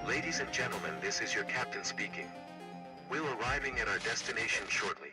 Ladies and gentlemen, this is your captain speaking. We're arriving at our destination shortly.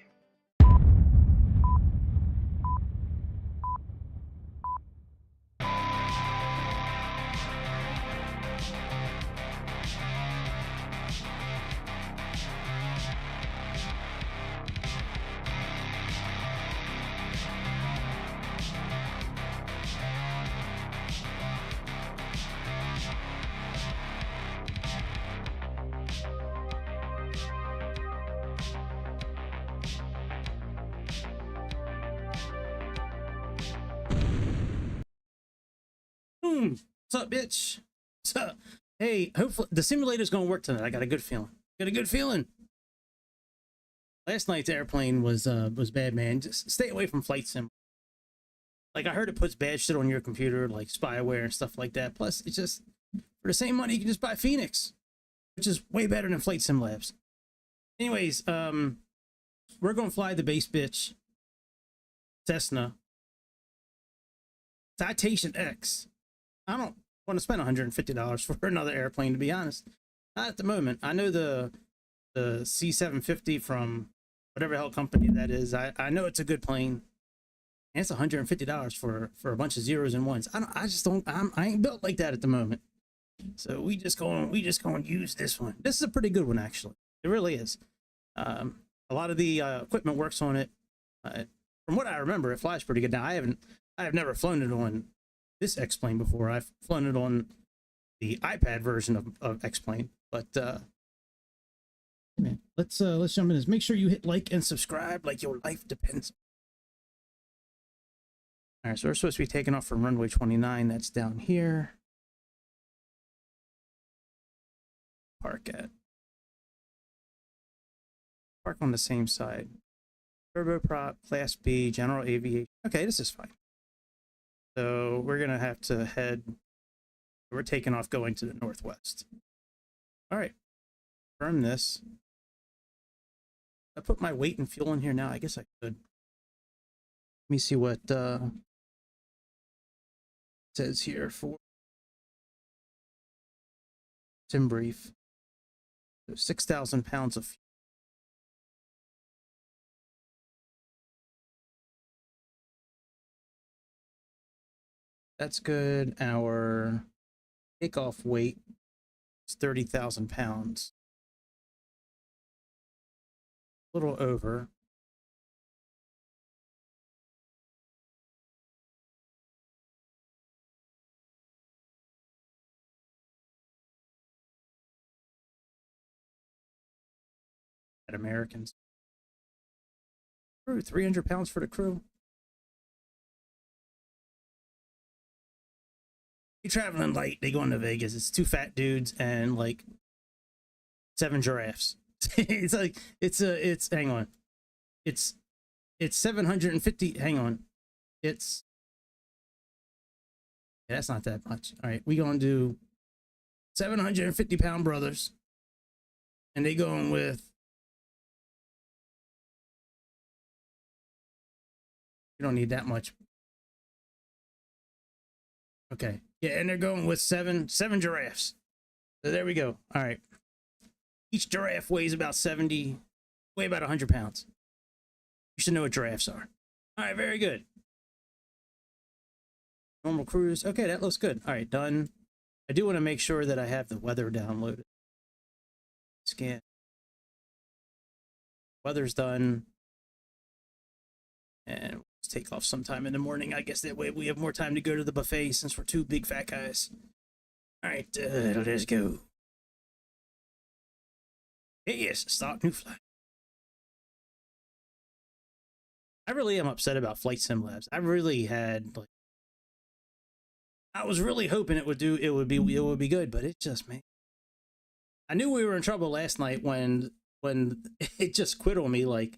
What's up, bitch? What's up? Hey, hopefully the simulator's gonna work tonight. I got a good feeling. Last night's airplane was bad, man. Just stay away from flight sim. Like, I heard it puts bad shit on your computer, like spyware and stuff like that. Plus, it's just for the same money you can just buy Phoenix, which is way better than Flight Sim Labs. Anyways, we're gonna fly the base bitch Cessna Citation X. I don't want to spend $150 for another airplane, to be honest. Not at the moment. I know the C750 from whatever hell company that is. I know it's a good plane. And it's $150 for a bunch of zeros and ones. I ain't built like that at the moment. So we just going to use this one. This is a pretty good one, actually. It really is. A lot of the equipment works on it. From what I remember, it flies pretty good. Now, I have never flown it on this X-plane before. I've flown it on the iPad version of X-plane, but man, let's jump in this. Make sure you hit like and subscribe, like your life depends. All right, so we're supposed to be taking off from runway 29. That's down here. Park on the same side. Turboprop, Class B, General Aviation. Okay, this is fine. So we're gonna have to head. We're taking off going to the northwest. All right, confirm this. I put my weight and fuel in here now. I guess I could. Let me see what it says here for sim brief. So 6,000 pounds of fuel. That's good. Our takeoff weight is 30,000 pounds. A little over. At Americans. Crew, 300 pounds for the crew. Traveling light, they go into Vegas. It's two fat dudes and like 7 giraffes. It's like it's hang on. It's 750. Hang on. It's yeah, that's not that much. All right, we gonna do 750-pound brothers, and they going with. You don't need that much. Okay, yeah, and they're going with seven giraffes. So there we go. All right, each giraffe weighs about 100 pounds. You should know what giraffes are. All right, very good. Normal cruise. Okay, that looks good. All right, done. I do want to make sure that I have the weather downloaded. Scan. Weather's done. And let's take off sometime in the morning. I guess that way we have more time to go to the buffet since we're two big fat guys. All right, let's go. Yes, start new flight. I really am upset about Flight Sim Labs. I really had like, I was really hoping it would be good, but it just, man. I knew we were in trouble last night when it just quit on me like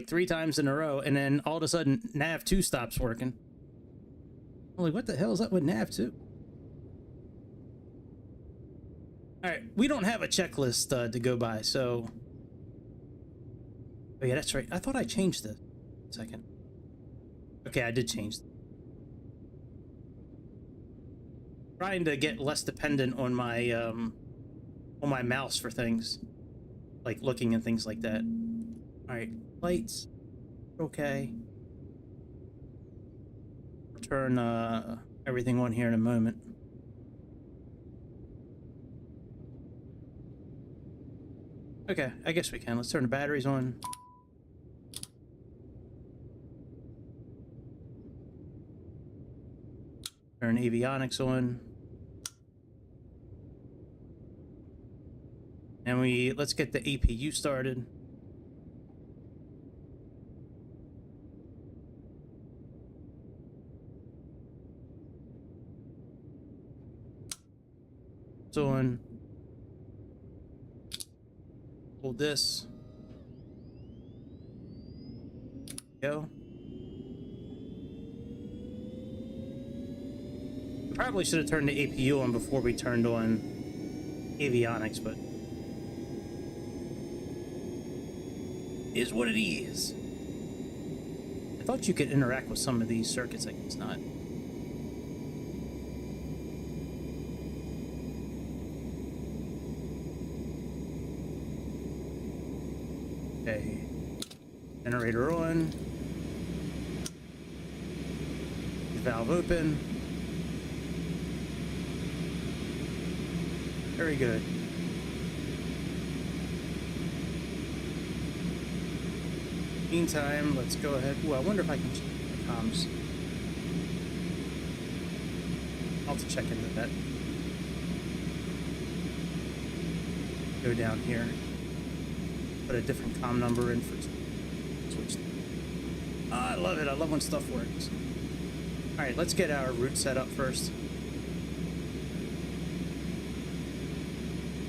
3 times in a row, and then all of a sudden nav 2 stops working. I'm like, what the hell is up with nav 2? All right, we don't have a checklist to go by, so. Oh yeah, that's right. I thought I changed this. Second. Okay, I did change. Trying to get less dependent on my mouse for things, like looking and things like that. All right, lights. Okay. Turn everything on here in a moment. Okay, I guess we can. Let's turn the batteries on. Turn avionics on. And let's get the APU started. It's on. Hold this. Go. Probably should have turned the APU on before we turned on avionics, but it is what it is. I thought you could interact with some of these circuits. I guess not. Okay. Generator on. Valve open. Very good. Meantime, let's go ahead. Ooh, I wonder if I can check the comms. I'll have to check into that. Go down here. Put a different comm number in for switch. I love it. I love when stuff works. All right, let's get our route set up first.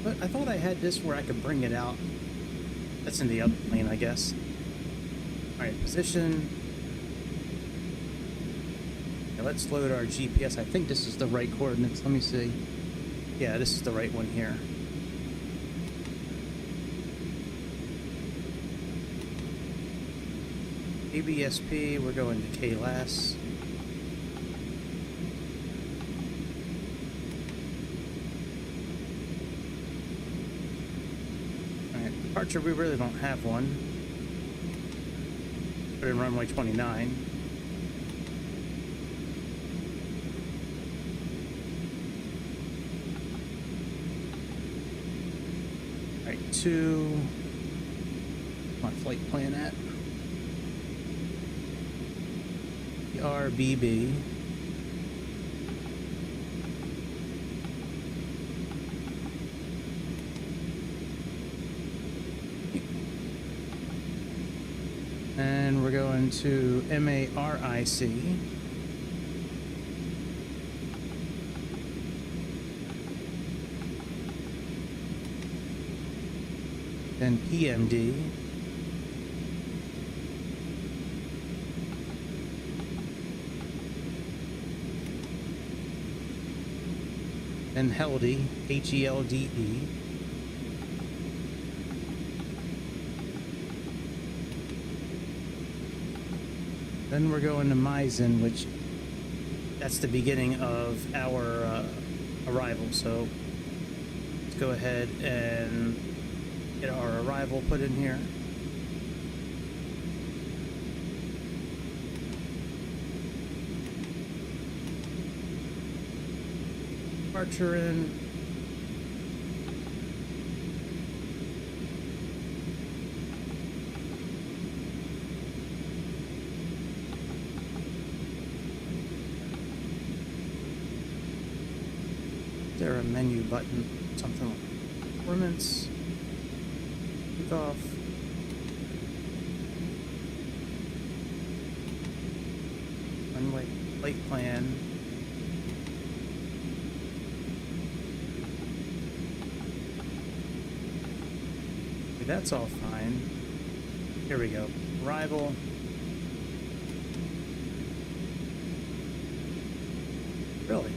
But I thought I had this where I could bring it out. That's in the other plane, I guess. All right, position. Okay, let's load our GPS. I think this is the right coordinates. Let me see. Yeah, this is the right one here. ABSP, we're going to KLAS. Departure, we really don't have one. Put in runway 29. All right, 2. My flight plan at RBB. And we're going to MARIC. Then PMD. Then HELDE, HELDE. Then we're going to maiden, which that's the beginning of our arrival. So let's go ahead and get our arrival put in here. Departure in. Is there a menu button? Something like performance. Take off. Runway flight plan. That's all fine. Here we go. Arrival. Really?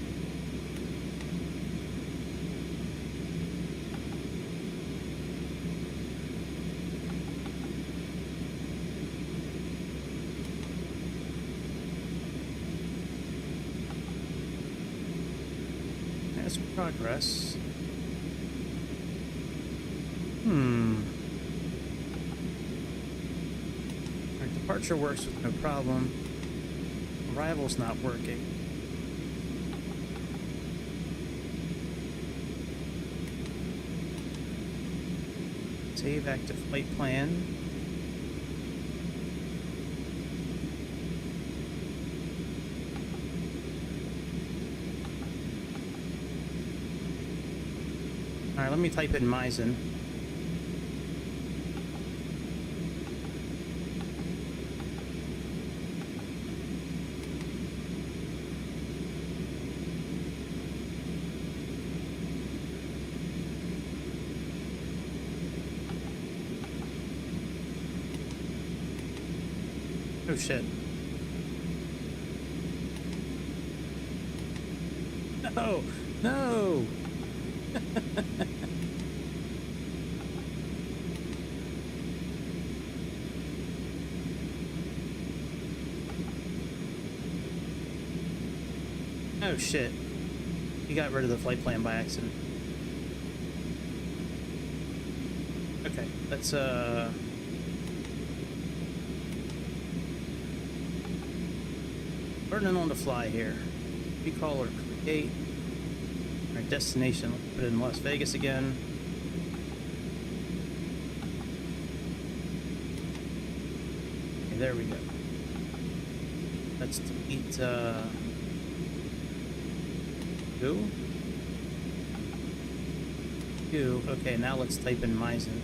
That's progress. Departure works with no problem. Arrival's not working. Save active flight plan. Alright, let me type in maiden. Oh shit. No! No! Oh shit. He got rid of the flight plan by accident. Okay, let's burning on the fly here. Recall or create. Our destination. Let's put it in Las Vegas again. Okay, there we go. Let's delete Q. Okay, now let's type in maiden.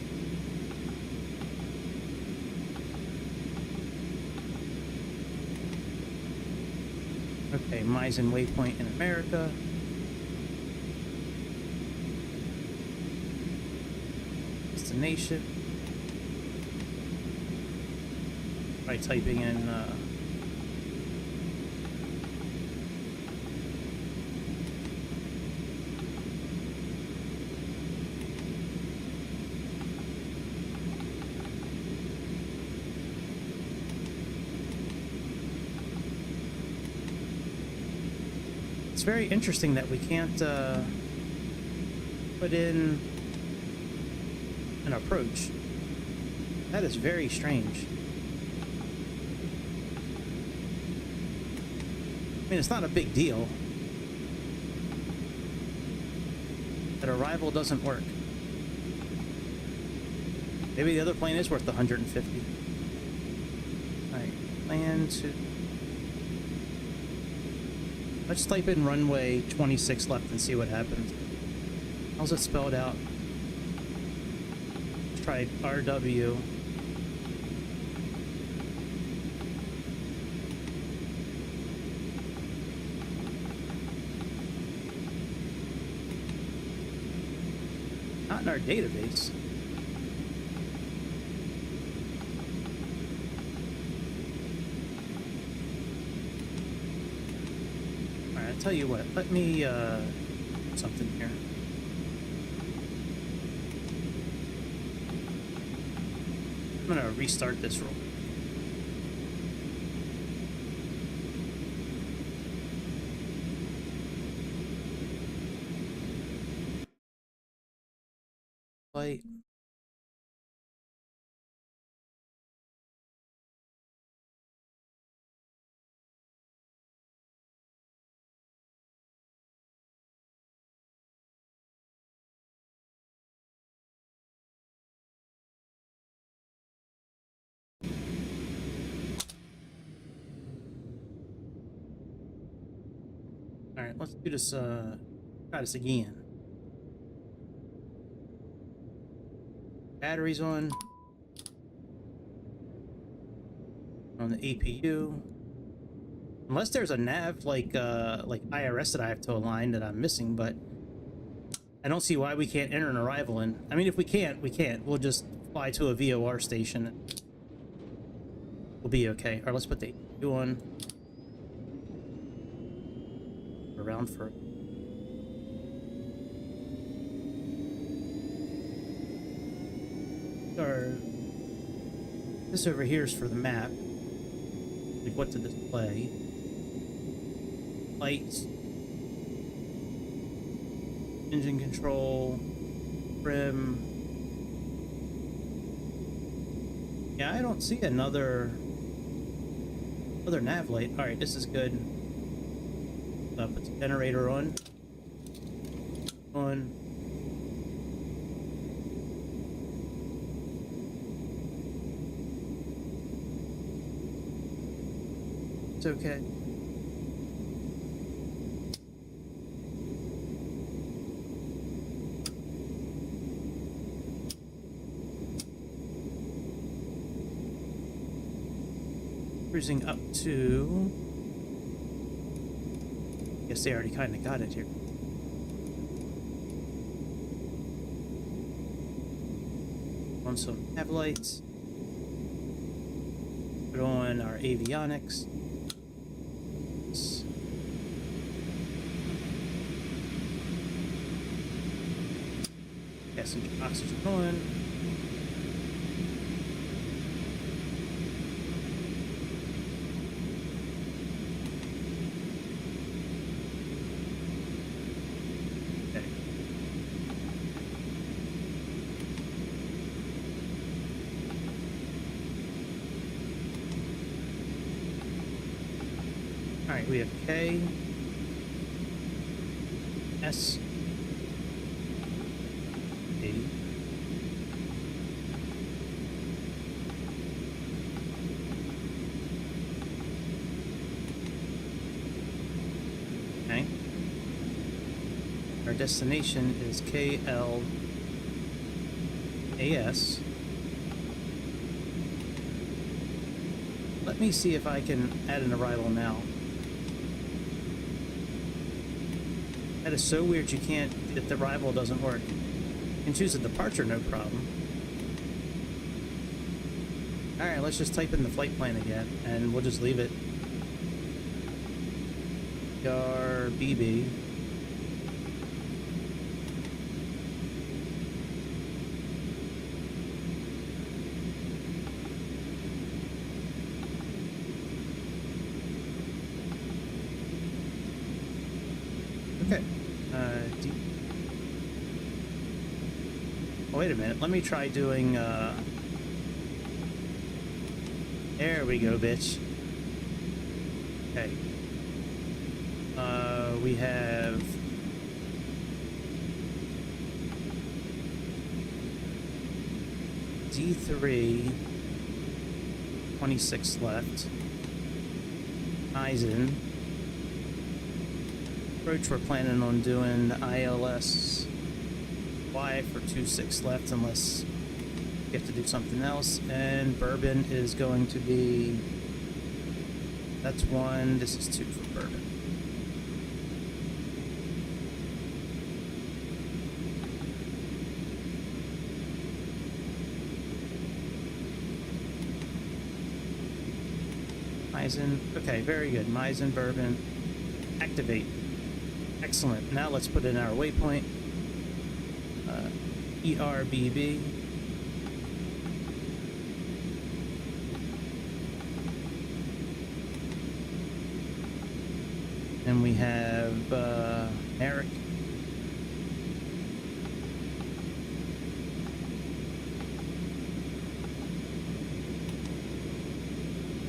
Okay, maiden waypoint in America. Destination. By typing in it's very interesting that we can't put in an approach. That is very strange. I mean, it's not a big deal that arrival doesn't work. Maybe the other plane is worth 150. Alright, plan to... Let's type in runway 26 left and see what happens. How's it spelled out? Let's try RW. Not in our database. tell you what, let me something here. I'm gonna restart this roll. Light. All right, let's do this. Try this again. Batteries on the APU. Unless there's a nav like IRS that I have to align that I'm missing, but I don't see why we can't enter an arrival in. I mean, if we can't, we can't. We'll just fly to a VOR station. And we'll be okay. All right, let's put the APU on. Around for. Or this over here is for the map, like what to display. Lights, engine control, trim. Yeah, I don't see another nav light. All right, this is good. Put the generator on. It's okay. Cruising up to... I guess they already kind of got it here. On some nav lights. Put on our avionics. Gas and oxygen on. Alright, we have K, S, A, okay. Our destination is KLAS. Let me see if I can add an arrival now. That is so weird you can't, if the arrival doesn't work. You can choose a departure, no problem. Alright, let's just type in the flight plan again, and we'll just leave it. BB. Okay. Oh, wait a minute. Let me try doing, there we go, bitch. Okay. We have... D3, 26 left. Eisen. Approach, we're planning on doing ILS Y for 26 left unless we have to do something else. And Bourbon is going to be, that's 1, this is 2 for Bourbon. Eisen, okay, very good. Eisen, Bourbon, activate. Excellent. Now let's put in our waypoint. ERBB. And we have Merrick.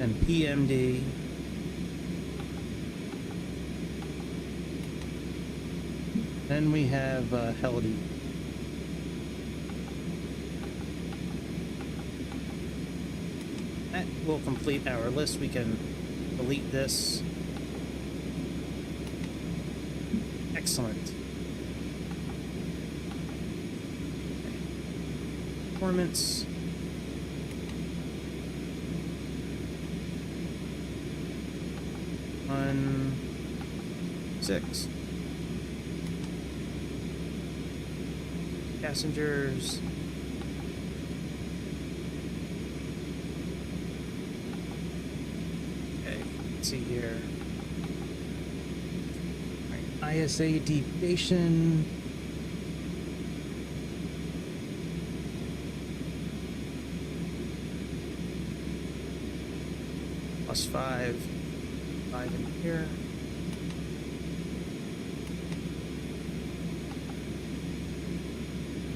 And PMD. Then we have Heldy. That will complete our list. We can delete this. Excellent. Okay. Performance. On 6. Passengers. Okay, let's see here. All right, ISA deviation. +5. 5 in here.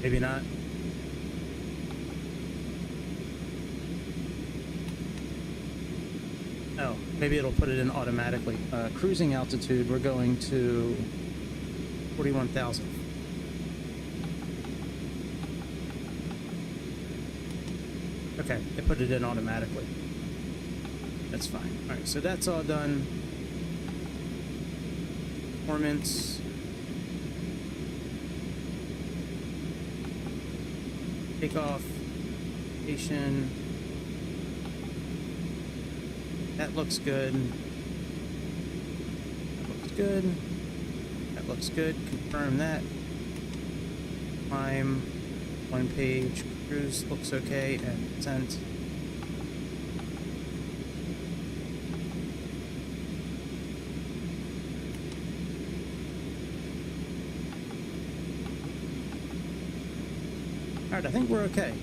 Maybe not. Oh, maybe it'll put it in automatically. Cruising altitude, we're going to 41,000. Okay, it put it in automatically. That's fine. All right, so that's all done. Performance. Takeoff. Station. That looks good. That looks good. That looks good. Confirm that. Climb. 1 page. Cruise looks okay. And sent. Alright, I think we're okay.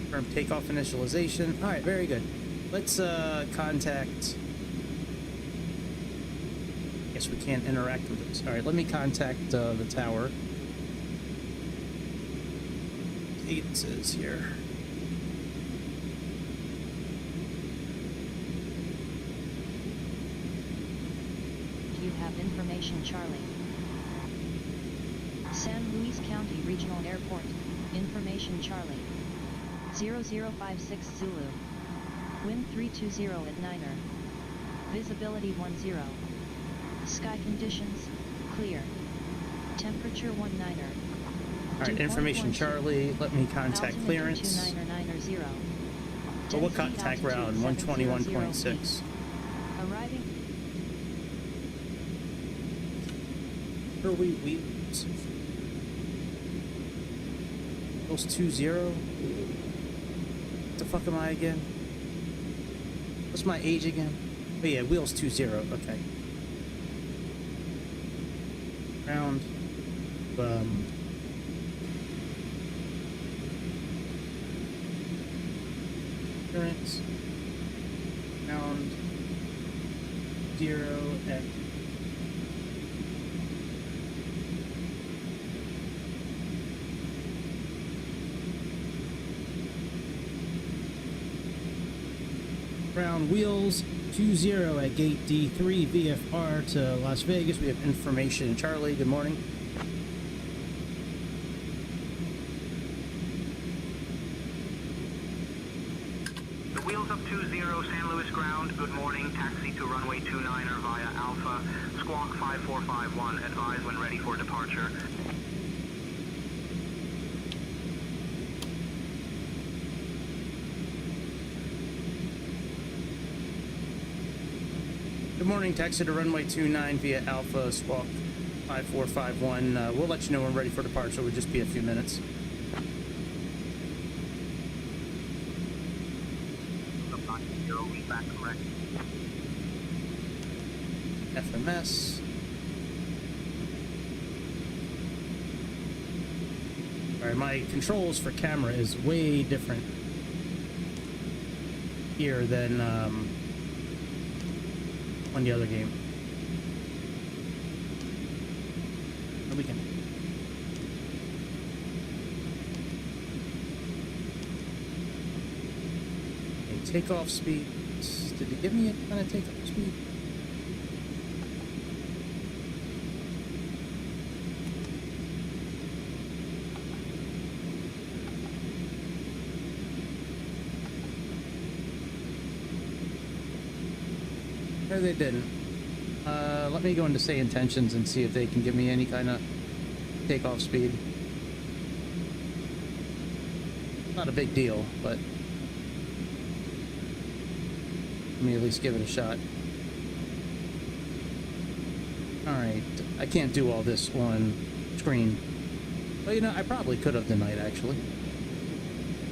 Confirm takeoff initialization. Alright, very good. Let's contact... Guess we can't interact with this. Alright, let me contact the tower. See what it says here. Do you have information, Charlie? San Luis County Regional Airport. Information, Charlie. 0056 Zulu. Wind 320 at 9er. Visibility 10. Sky conditions, clear. Temperature 19er. Alright, information Charlie, let me contact clearance. Well, we'll contact route 121.6. Arriving. Where are we? Wheels 20. What the fuck am I again? What's my age again? Oh yeah, wheels 20. Okay. Round. Clearance. Round 0 at ground wheels 20 at gate D3 VFR to Las Vegas. We have information. Charlie, good morning. The wheels up 20 San Luis ground. Good morning. Taxi to runway 29er via Alpha. Squawk 5451. Advise when ready for departure. Good morning, taxi to runway 29 via Alpha, squawk 5451. We'll let you know when we're ready for departure. It'll just be a few minutes. FMS. Alright, my controls for camera is way different here than on the other game. We can. Okay, takeoff speed. Did he give me a kind of takeoff speed? No, they didn't. Let me go into Sayintentions and see if they can give me any kind of takeoff speed. Not a big deal, but let me at least give it a shot. Alright, I can't do all this on screen. Well, you know, I probably could have tonight, actually.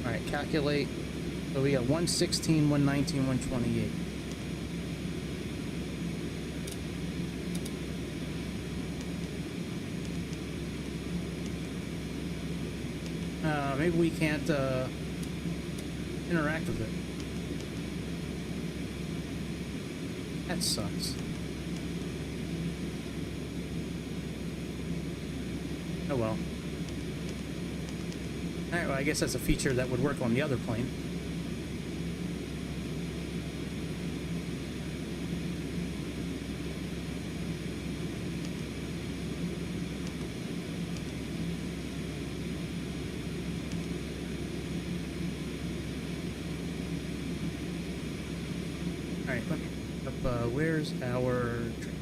Alright, calculate. So we got 116, 119, 128. Maybe we can't interact with it. That sucks. Oh well. Alright, well, I guess that's a feature that would work on the other plane. Alright, let me look up, where's our train?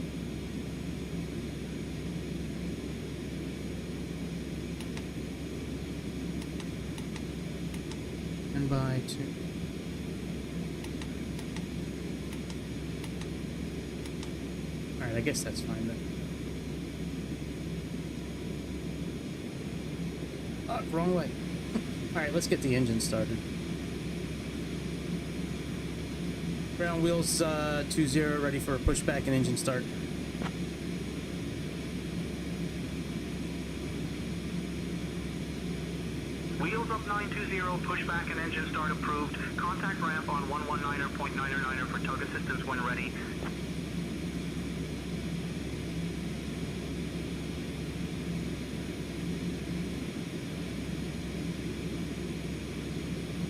And by 2. Alright, I guess that's fine then. Oh, wrong way. Alright, let's get the engine started. Ground wheels 20, ready for a pushback and engine start. Wheels up 920, pushback and engine start approved. Contact ramp on 119.99er for tug assistance when ready.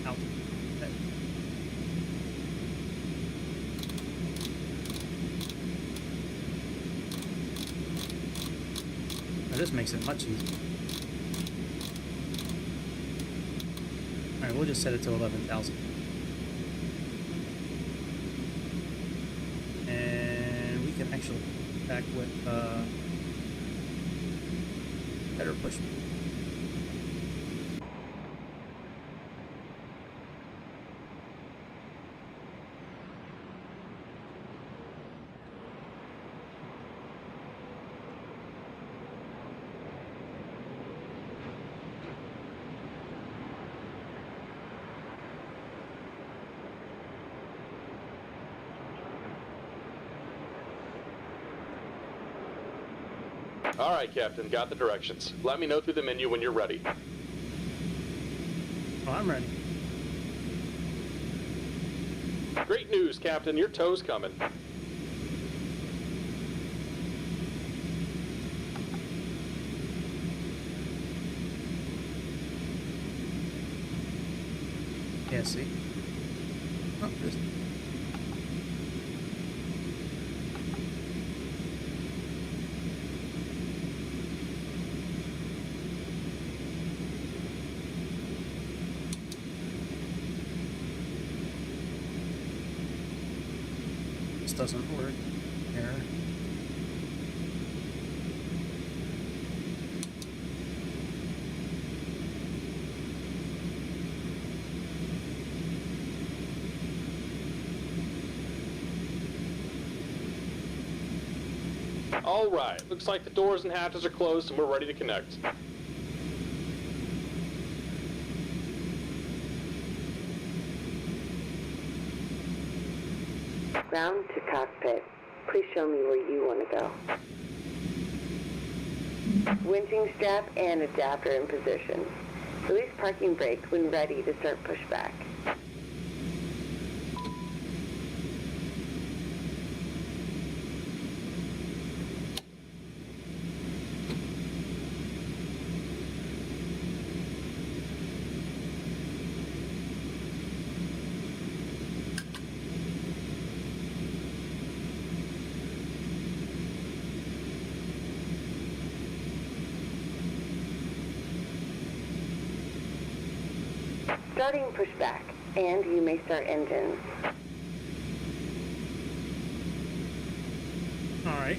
Out. Okay. Now this makes it much easier. Alright, we'll just set it to 11,000. And we can actually back with better push. All right, Captain, got the directions. Let me know through the menu when you're ready. Oh, I'm ready. Great news, Captain. Your tow's coming. Yeah, see? Oh, there's... This doesn't work. Error. All right. Looks like the doors and hatches are closed and we're ready to connect. Ground to cockpit. Please show me where you want to go. Winching strap and adapter in position. Release parking brake when ready to start pushback. Starting pushback, and you may start engines. All right.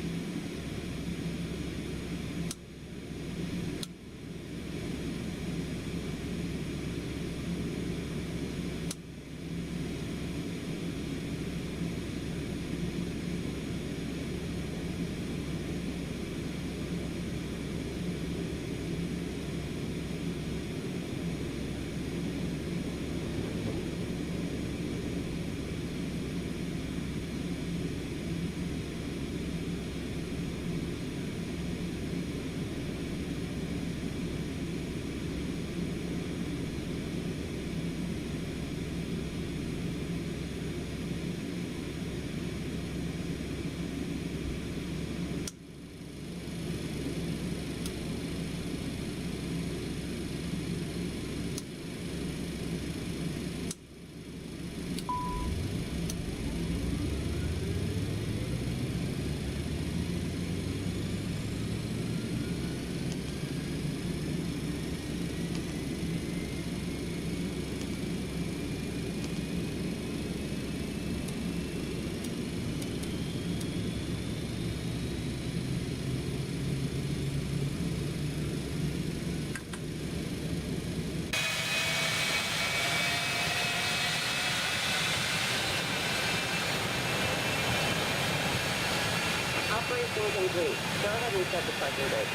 Operation complete. Go ahead and set the parking brake.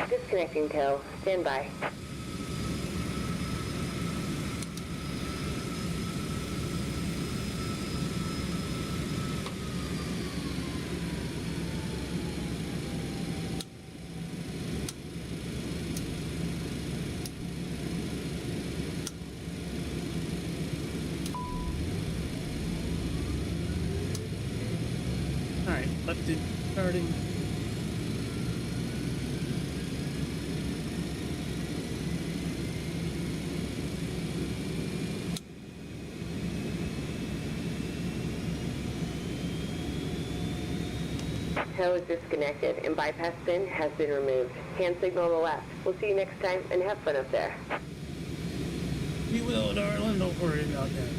Disconnecting tow. Stand by. All right, lifted, starting. Tow is disconnected and bypass pin has been removed. Hand signal on the left. We'll see you next time and have fun up there. You will, darling. Don't worry about that.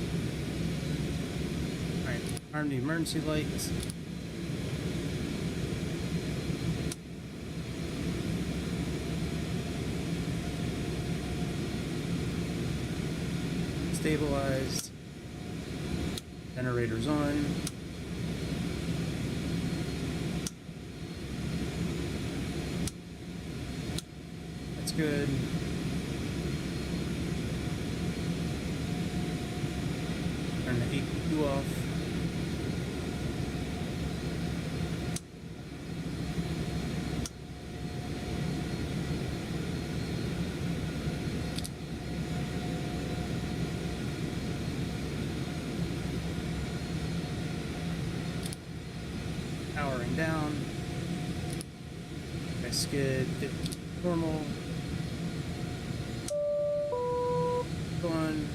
All right, arm the emergency lights. Stabilized. Generators on. That's good. Turn the APU off. Powering down. I skid, hit normal. Going.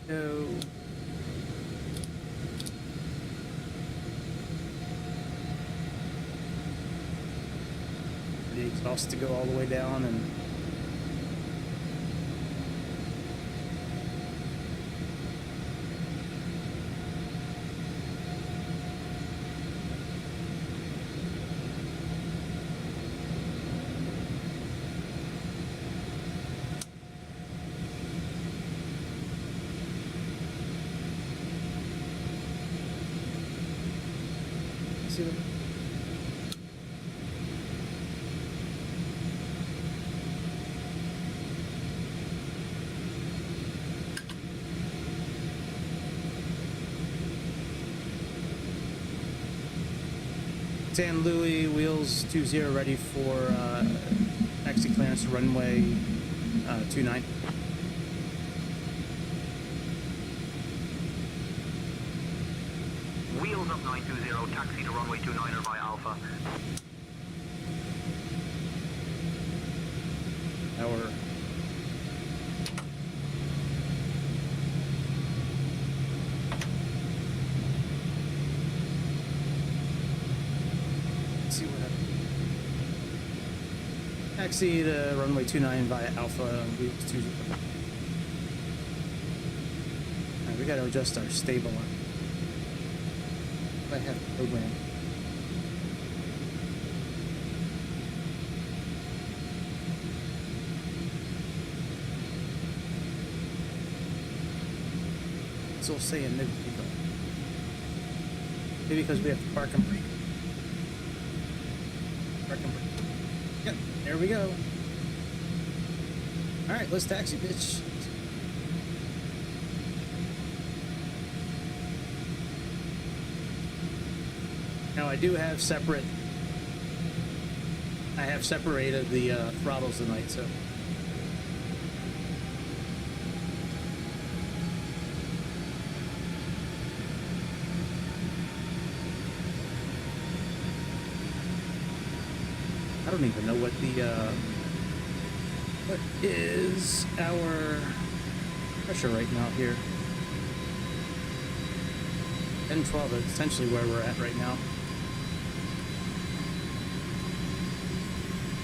Go. The exhaust to go all the way down and see what San Louis, wheels 20 ready for taxi clearance to runway 29. Wheels up 920, taxi to runway 29er via Alpha. Our let's see what happens. Taxi to runway 29 via Alpha. Wheels 20. Alright, we gotta adjust our stabilizer. I have a program. Still saying no. Maybe because we have to park and brake. Park and brake. Yep, there we go. Alright, let's taxi, bitch. Now I do have separate. I have separated the throttles tonight, so. I don't even know what what is our pressure right now here. 10-12 is essentially where we're at right now.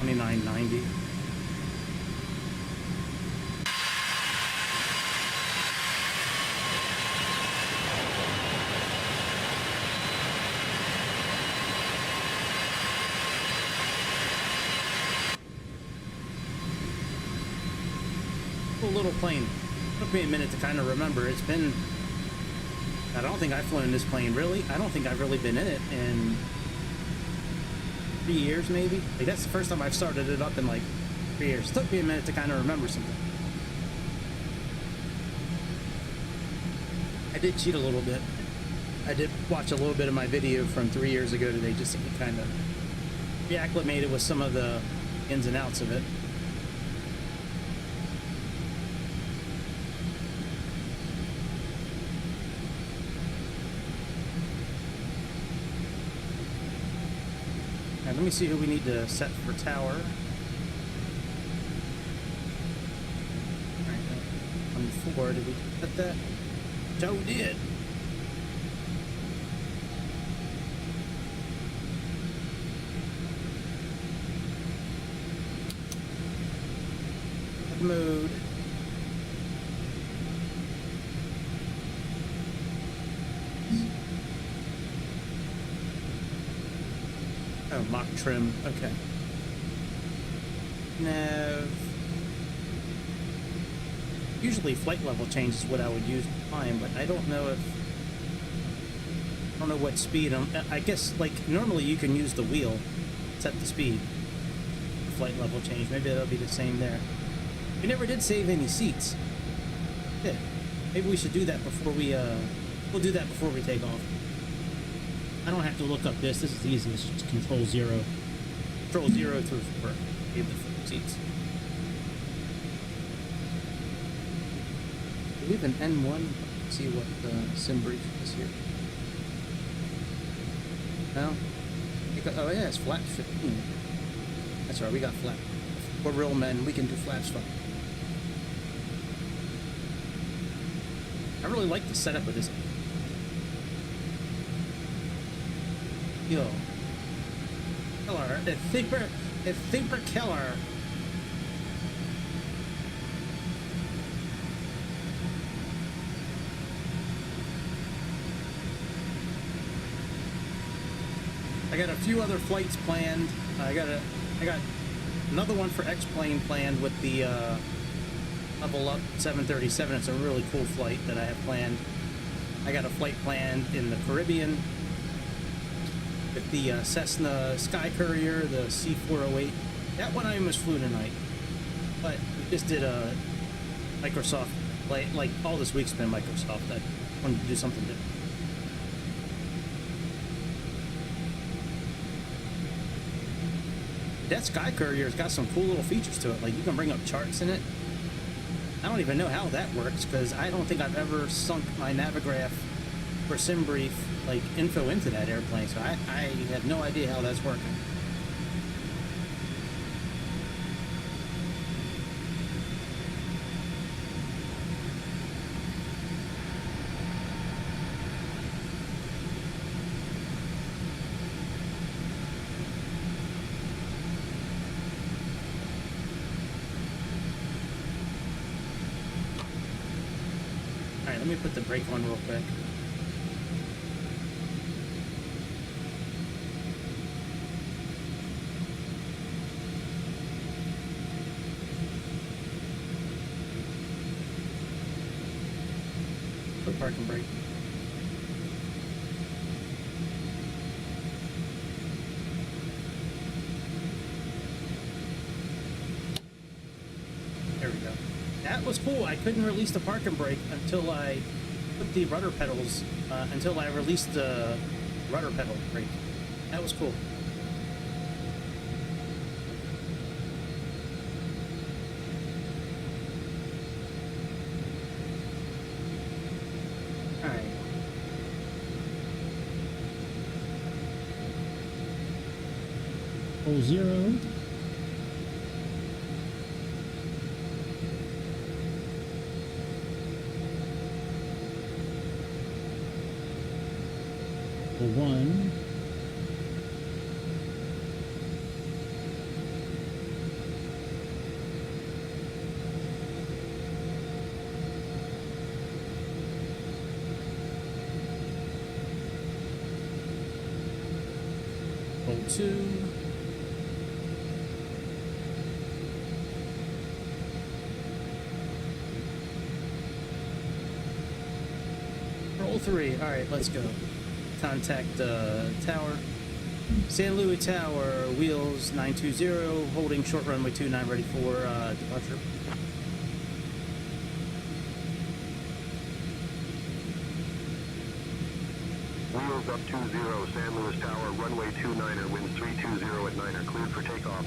2990. Cool little plane. Took me a minute to kind of remember. It's been, I don't think I've flown in this plane really. I don't think I've really been in it in 3 years maybe. Like that's the first time I've started it up in like 3 years. It took me a minute to kind of remember something. I did cheat a little bit. I did watch a little bit of my video from 3 years ago today just to get kind of reacclimated with some of the ins and outs of it. Let me see who we need to set for tower. Alright, on 4, did we set that? Joe did. Mode. Oh, Mach trim. Okay. Nav. Usually flight level change is what I would use to climb, but I don't know what speed. I guess like normally you can use the wheel, set the speed. Flight level change. Maybe that'll be the same there. We never did save any seats. Yeah. Maybe we should do that before we we'll do that before we take off. I don't have to look up this. This is easy. It's just Control 0. Control 0 through 4. Save the seats. I believe an N1. Let's see what the sim brief is here. No? Oh yeah, it's flap 15. That's right, we got flap. We're real men. We can do flaps fine. I really like the setup of this. Yo. Killer. It's super killer. I got a few other flights planned. I got another one for X-Plane planned with the Level Up 737. It's a really cool flight that I have planned. I got a flight planned in the Caribbean with the Cessna Sky Courier, the C408. That one I almost flew tonight, but we just did a Microsoft, like all this week's been Microsoft. I wanted to do something different. that Sky Courier's got some cool little features to it. Like you can bring up charts in it. I don't even know how that works because I don't think I've ever sunk my Navigraph or SimBrief like info into that airplane, so I have no idea how that's working. Alright, let me put the brake on real quick. Put park and brake. There we go. That was cool. I couldn't release the park and brake until I put the rudder pedals, until I released the rudder pedal brake. That was cool. Alright. Full 0. Full 1. Full 2. Roll 3. Alright, let's go. Contact tower. San Luis Tower, wheels 920, holding short runway 29, ready for departure. Wheels up 20, San Luis Tower, runway 29er, winds 320 at 9er, cleared for takeoff.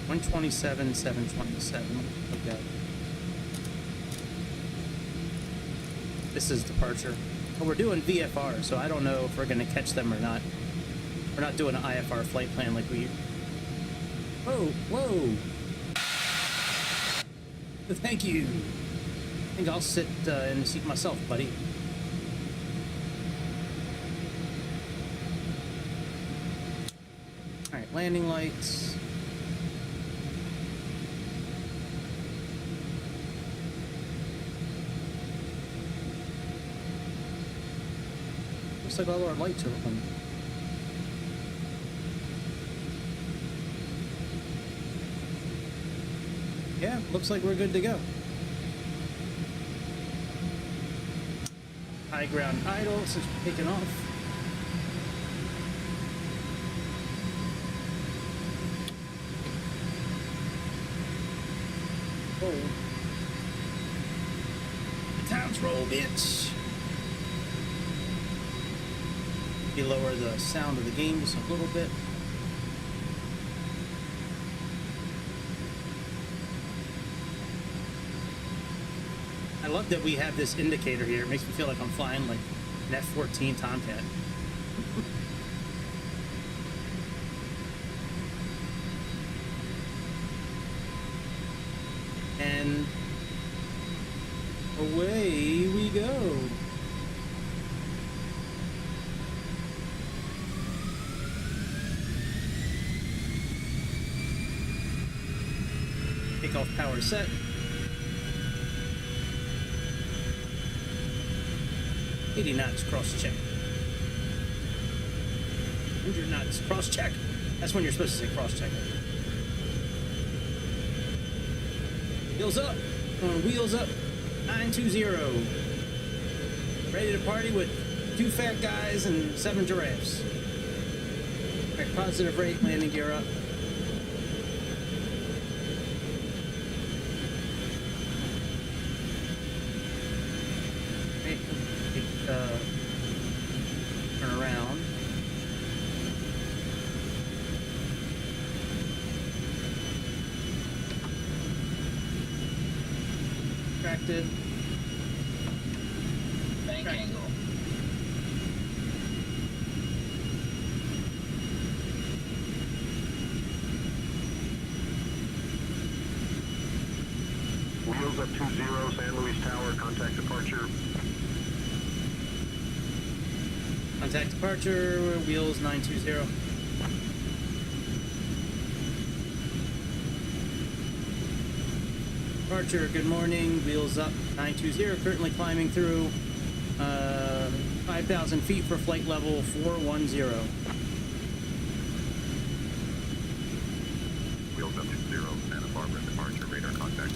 127, 727. Okay. This is departure. Oh, we're doing VFR, so I don't know if we're going to catch them or not. We're not doing an IFR flight plan like we... Whoa, whoa! Thank you! I think I'll sit in the seat myself, buddy. Alright, landing lights. Looks like all our lights are on. Yeah, looks like we're good to go. High ground idle since we're taking off. Oh. The times roll, bitch. You lower the sound of the game just a little bit. I love that we have this indicator here. It makes me feel like I'm flying like an F-14 Tomcat. And away we go. Takeoff power set. $80 knots cross check. 100 knots cross check. That's when you're supposed to say cross check. Wheels up. On wheels up. 920. Ready to party with 2 fat guys and 7 giraffes. Alright, positive rate, landing gear up. Turn around. active. Bank angle. Wheels up 20, San Luis Tower, contact departure. Contact departure, wheels 920. Departure, good morning, wheels up 920, currently climbing through 5,000 feet for flight level 410. Wheels up 20, Santa Barbara, departure, radar contact.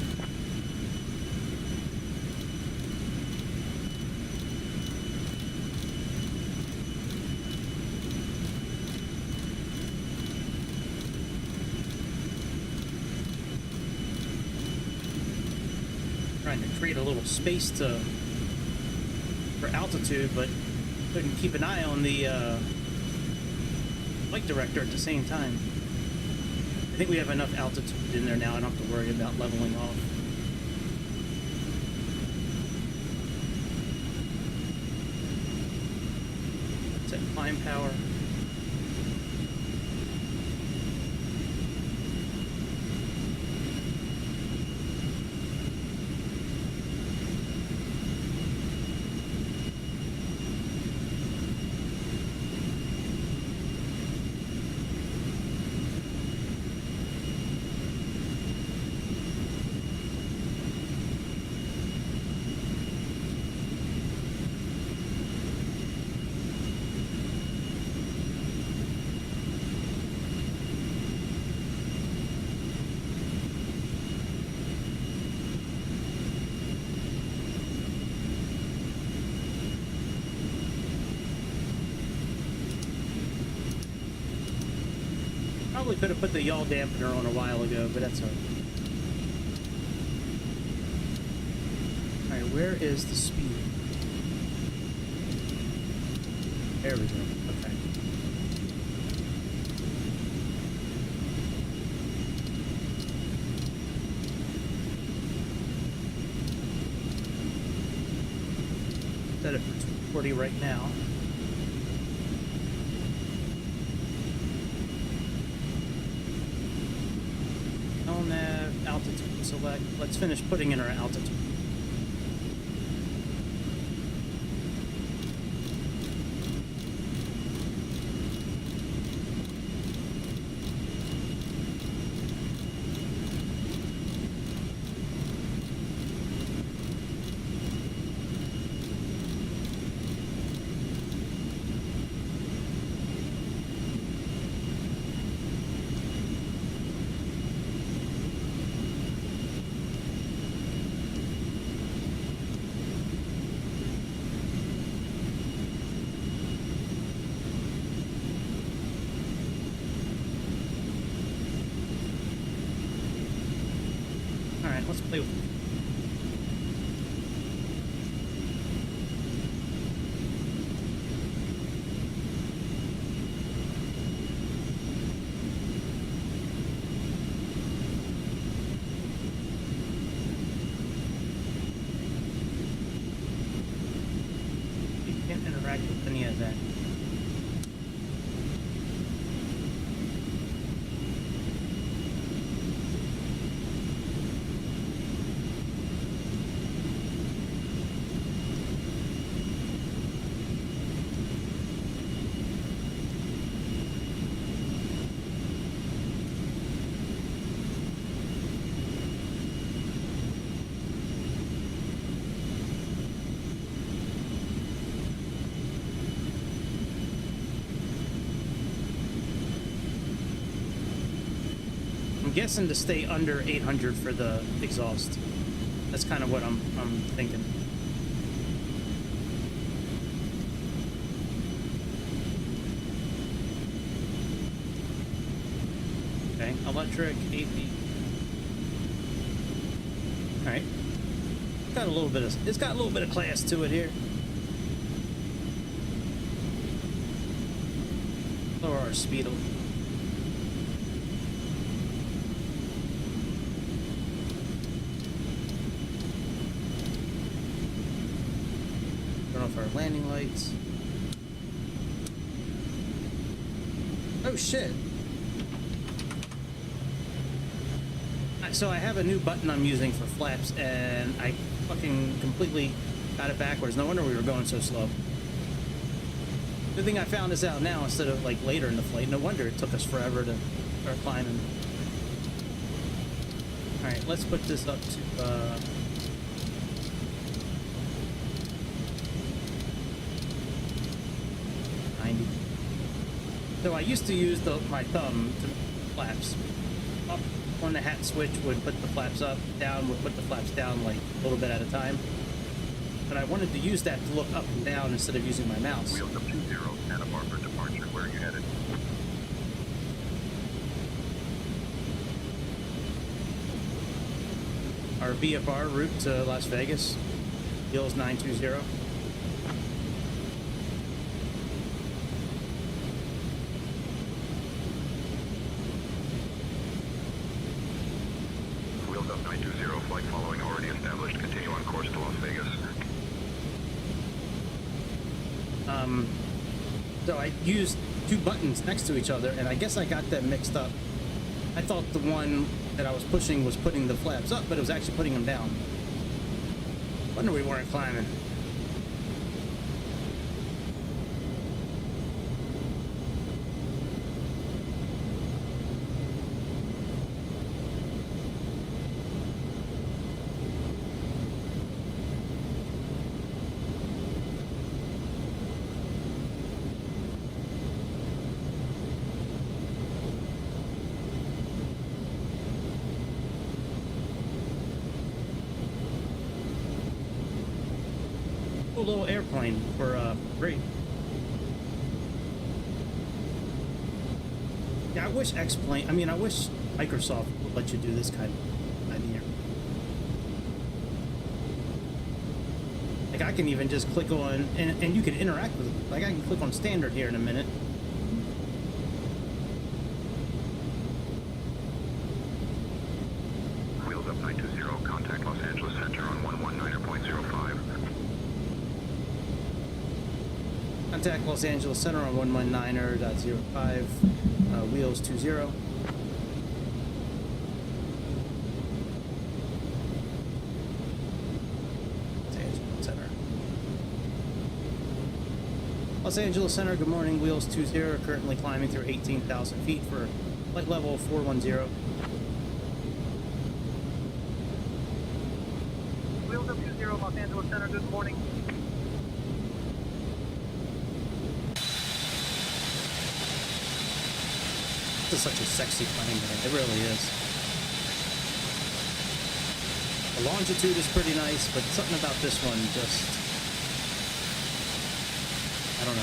Trying to create a little space for altitude, but couldn't keep an eye on the flight director at the same time. I think we have enough altitude in there now. I don't have to worry about leveling off. Set climb power. Probably could have put the yaw dampener on a while ago, but that's all right. Alright, where is the speed? There we go. Okay. Set it for 240 right now. Nav, altitude select. Let's finish putting in our altitude. Let's play with it. You can't interact with any of that. I'm guessing to stay under 800 for the exhaust. That's kind of what I'm thinking. Okay, electric, 8B. All right, it's got a little bit of class to it here. Lower our speed a little. off our landing lights. Oh shit. So I have a new button I'm using for flaps, and I fucking completely got it backwards. No wonder we were going so slow. Good thing I found this out now instead of like later in the flight. No wonder it took us forever to start climbing. Alright, let's put this up to 90. So I used to use my thumb to flaps. Up on the hat switch would put the flaps up, down would put the flaps down like a little bit at a time. But I wanted to use that to look up and down instead of using my mouse. Wheels up 20, Santa Barbara departure. Where are you headed? Our VFR route to Las Vegas, Gills 920. Wheels up 920, flight following already established. Continue on course to Las Vegas. So I used two buttons next to each other, and I guess I got them mixed up. I thought the one that I was pushing was putting the flaps up, but it was actually putting them down. Wonder we weren't climbing. Cool little airplane for great. Yeah, I wish X-Plane, I wish Microsoft would let you do this kind of idea. Like I can even just click on, and you can interact with it. Like I can click on standard here in a minute. Wheels up 920, contact Los Angeles Center on 119.05. Contact Los Angeles Center on 119.05, wheels 20. Los Angeles Center, good morning, wheels 20, currently climbing through 18,000 feet for flight level 410. Wheels up 20, Los Angeles Center, good morning. This is such a sexy plane, man. It really is. The longitude is pretty nice, but something about this one just... I don't know.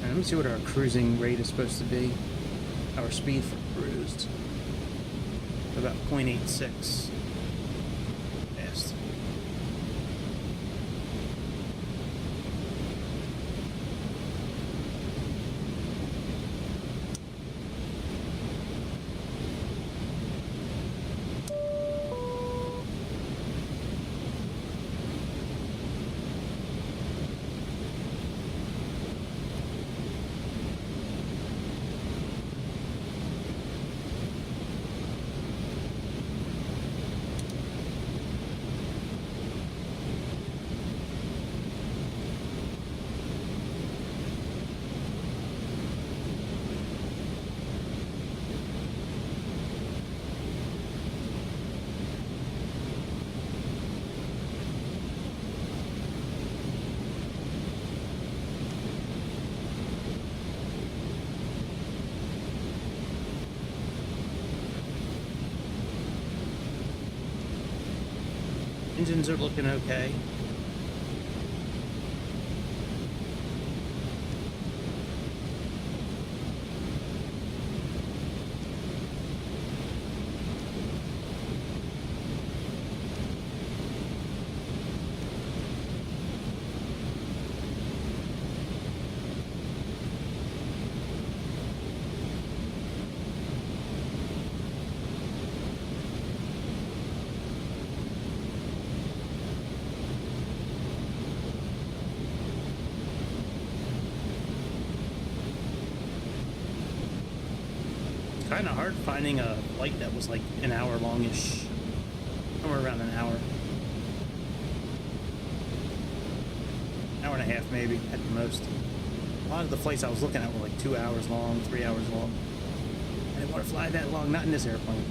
Let me see what our cruising rate is supposed to be. Our speed for cruise. About 0.86. Fast. Engines are looking okay. Kind of hard finding a flight that was like an hour longish, somewhere around an hour and a half maybe at the most. A lot of the flights I was looking at were like 2 hours long, 3 hours long. I didn't want to fly that long, not in this airplane.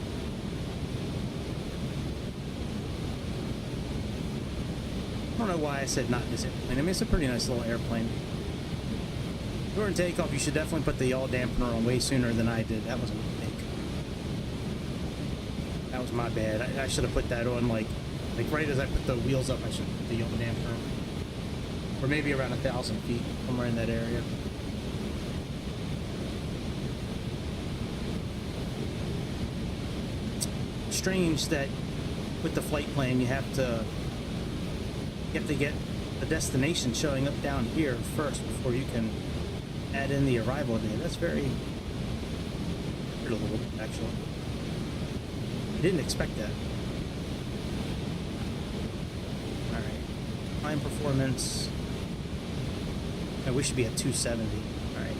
I don't know why I said not in this airplane. I mean, it's a pretty nice little airplane. During takeoff, you should definitely put the yaw dampener on way sooner than I did. That was a mistake. That was my bad. I should have put that on like right as I put the wheels up. I should put the yaw dampener on. Or maybe around 1,000 feet, somewhere in that area. Strange that with the flight plan, you have to get the destination showing up down here first before you can add in the arrival day. That's very weird a little bit, actually. I didn't expect that. Alright. Climb performance. Yeah, we should be at 270. Alright.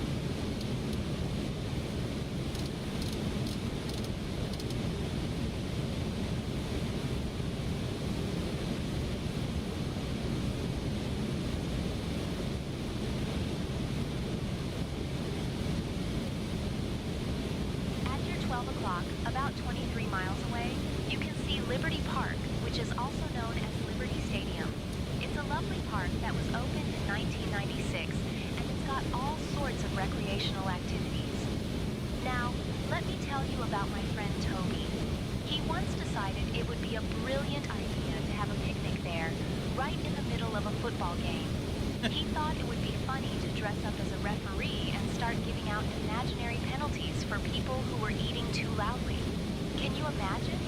About 23 miles away, you can see Liberty Park, which is also known as Liberty Stadium. It's a lovely park that was opened in 1996, and it's got all sorts of recreational activities. Now, let me tell you about my friend Toby. He once decided it would be a brilliant idea to have a picnic there, right in the middle of a football game. He thought it would be funny to dress up as a referee and start giving out imaginary penalties for people who were eating too loudly. Can you imagine?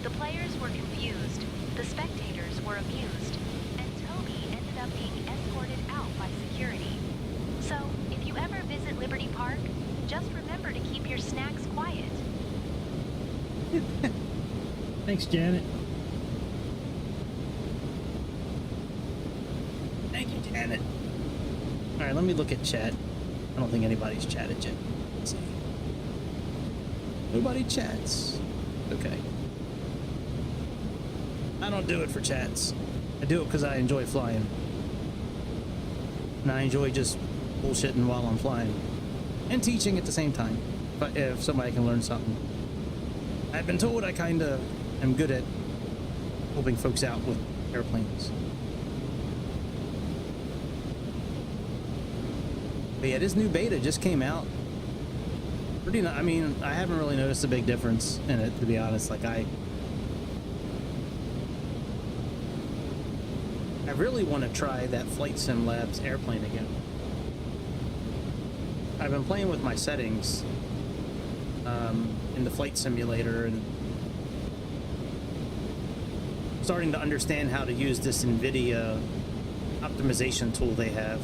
The players were confused, the spectators were amused, and Toby ended up being escorted out by security. So, if you ever visit Liberty Park, just remember to keep your snacks quiet. Thanks, Janet. Thank you, Janet. Alright, let me look at chat. I don't think anybody's chatted yet. Let's see. Nobody chats. Okay. I don't do it for chats. I do it because I enjoy flying. And I enjoy just bullshitting while I'm flying. And teaching at the same time. But if somebody can learn something. I've been told I kind of am good at helping folks out with airplanes. But yeah, this new beta just came out. Pretty I mean, I haven't really noticed a big difference in it, to be honest. Like, I really want to try that Flight Sim Labs airplane again. I've been playing with my settings in the flight simulator and starting to understand how to use this NVIDIA optimization tool they have.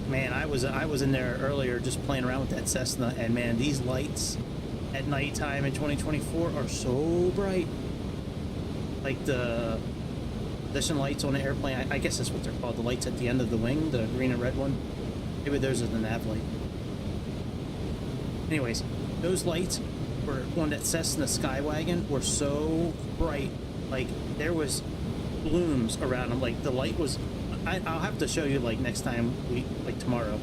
Man, I was in there earlier just playing around with that Cessna, and man, these lights at nighttime in 2024 are so bright. Like the position lights on the airplane, I guess that's what they're called, the lights at the end of the wing, the green and red one. Maybe those are the nav light. Anyways, those lights were on that Cessna Skywagon were so bright. Like, there was blooms around them. Like, the light was... I'll have to show you, like, next time, like, tomorrow.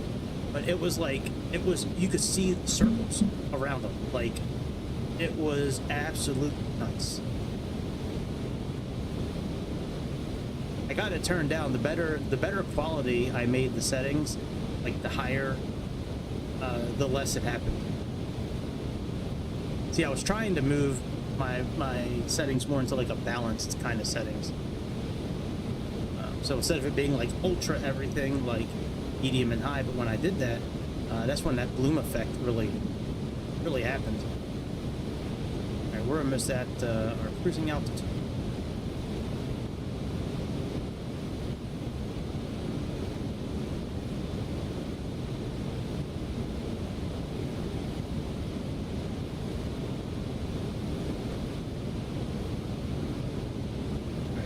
But it was, like, you could see circles around them. Like, it was absolute nuts. I got it turned down. The better quality I made the settings, like, the higher, the less it happened. See, I was trying to move my settings more into like a balanced kind of settings. So instead of it being like ultra everything, like medium and high, but when I did that, that's when that bloom effect really happened. All right, we're almost at our cruising altitude.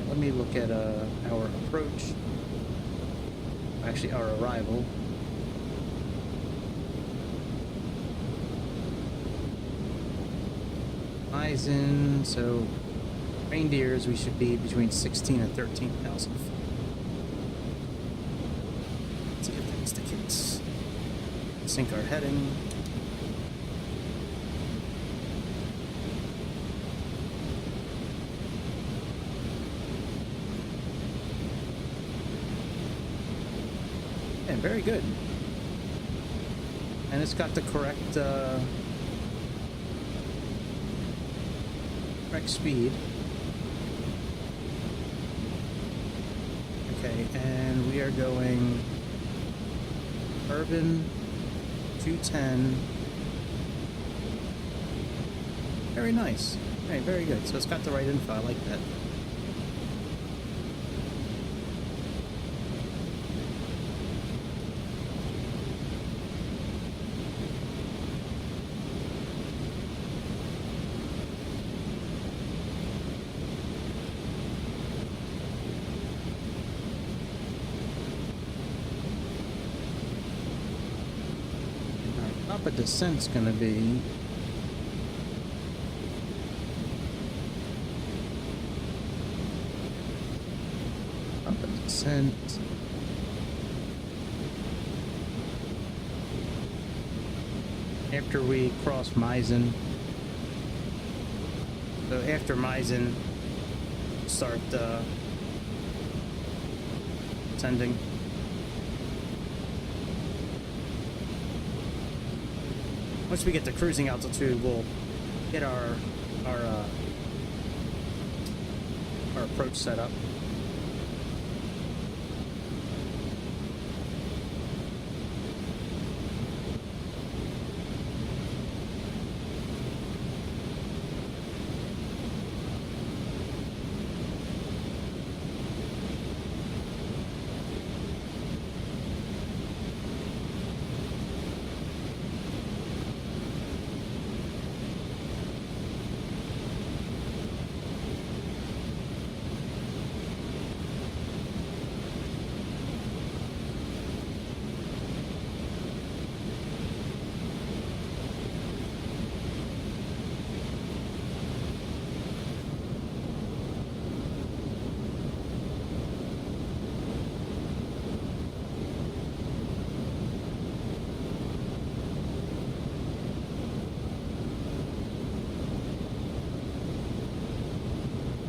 Let me look at our approach. Actually, our arrival. Maiden, so reindeers, we should be between 16 and 13,000 feet. Let's see if that's the case. Sync our heading. Yeah, very good. And it's got the correct speed. Okay, and we are going urban 210. Very nice. Okay, very good. So it's got the right info. I like that. But descent's gonna be up a descent. After we cross Maiden. So after Maiden, start ascending. Once we get to cruising altitude, we'll get our approach set up.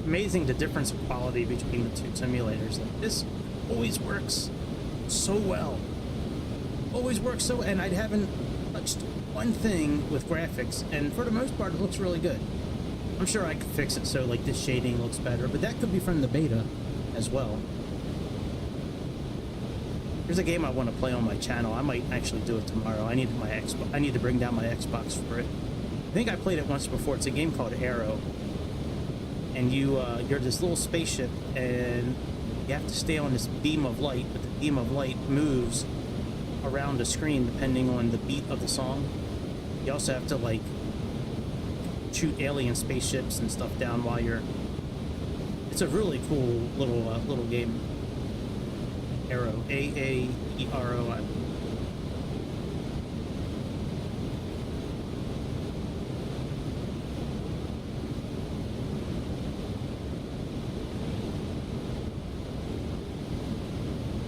Amazing the difference of quality between the two simulators. Like, this always works so well. Always works so, and I haven't touched one thing with graphics, and for the most part it looks really good. I'm sure I could fix it so like this shading looks better, but that could be from the beta as well. Here's a game I want to play on my channel. I might actually do it tomorrow. I need to bring down my Xbox for it. I think I played it once before. It's a game called Arrow. And you're this little spaceship, and you have to stay on this beam of light, but the beam of light moves around the screen depending on the beat of the song. You also have to like shoot alien spaceships and stuff down while you're... It's a really cool little game. Arrow, A-A-E-R-O.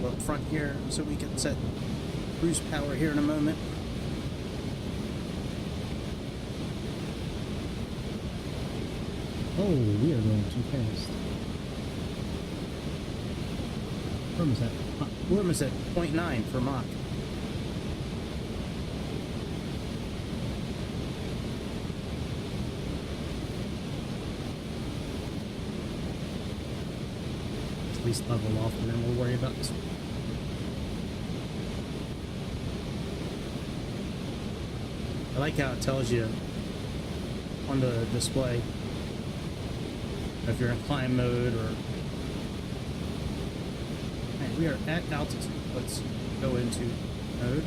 Up front here so we can set cruise power here in a moment. Oh, we are going too fast. Where was that? We're almost at 0.9 for Mach. least level off, and then we'll worry about this. I like how it tells you on the display if you're in climb mode or... Man, we are at altitude. Let's go into mode.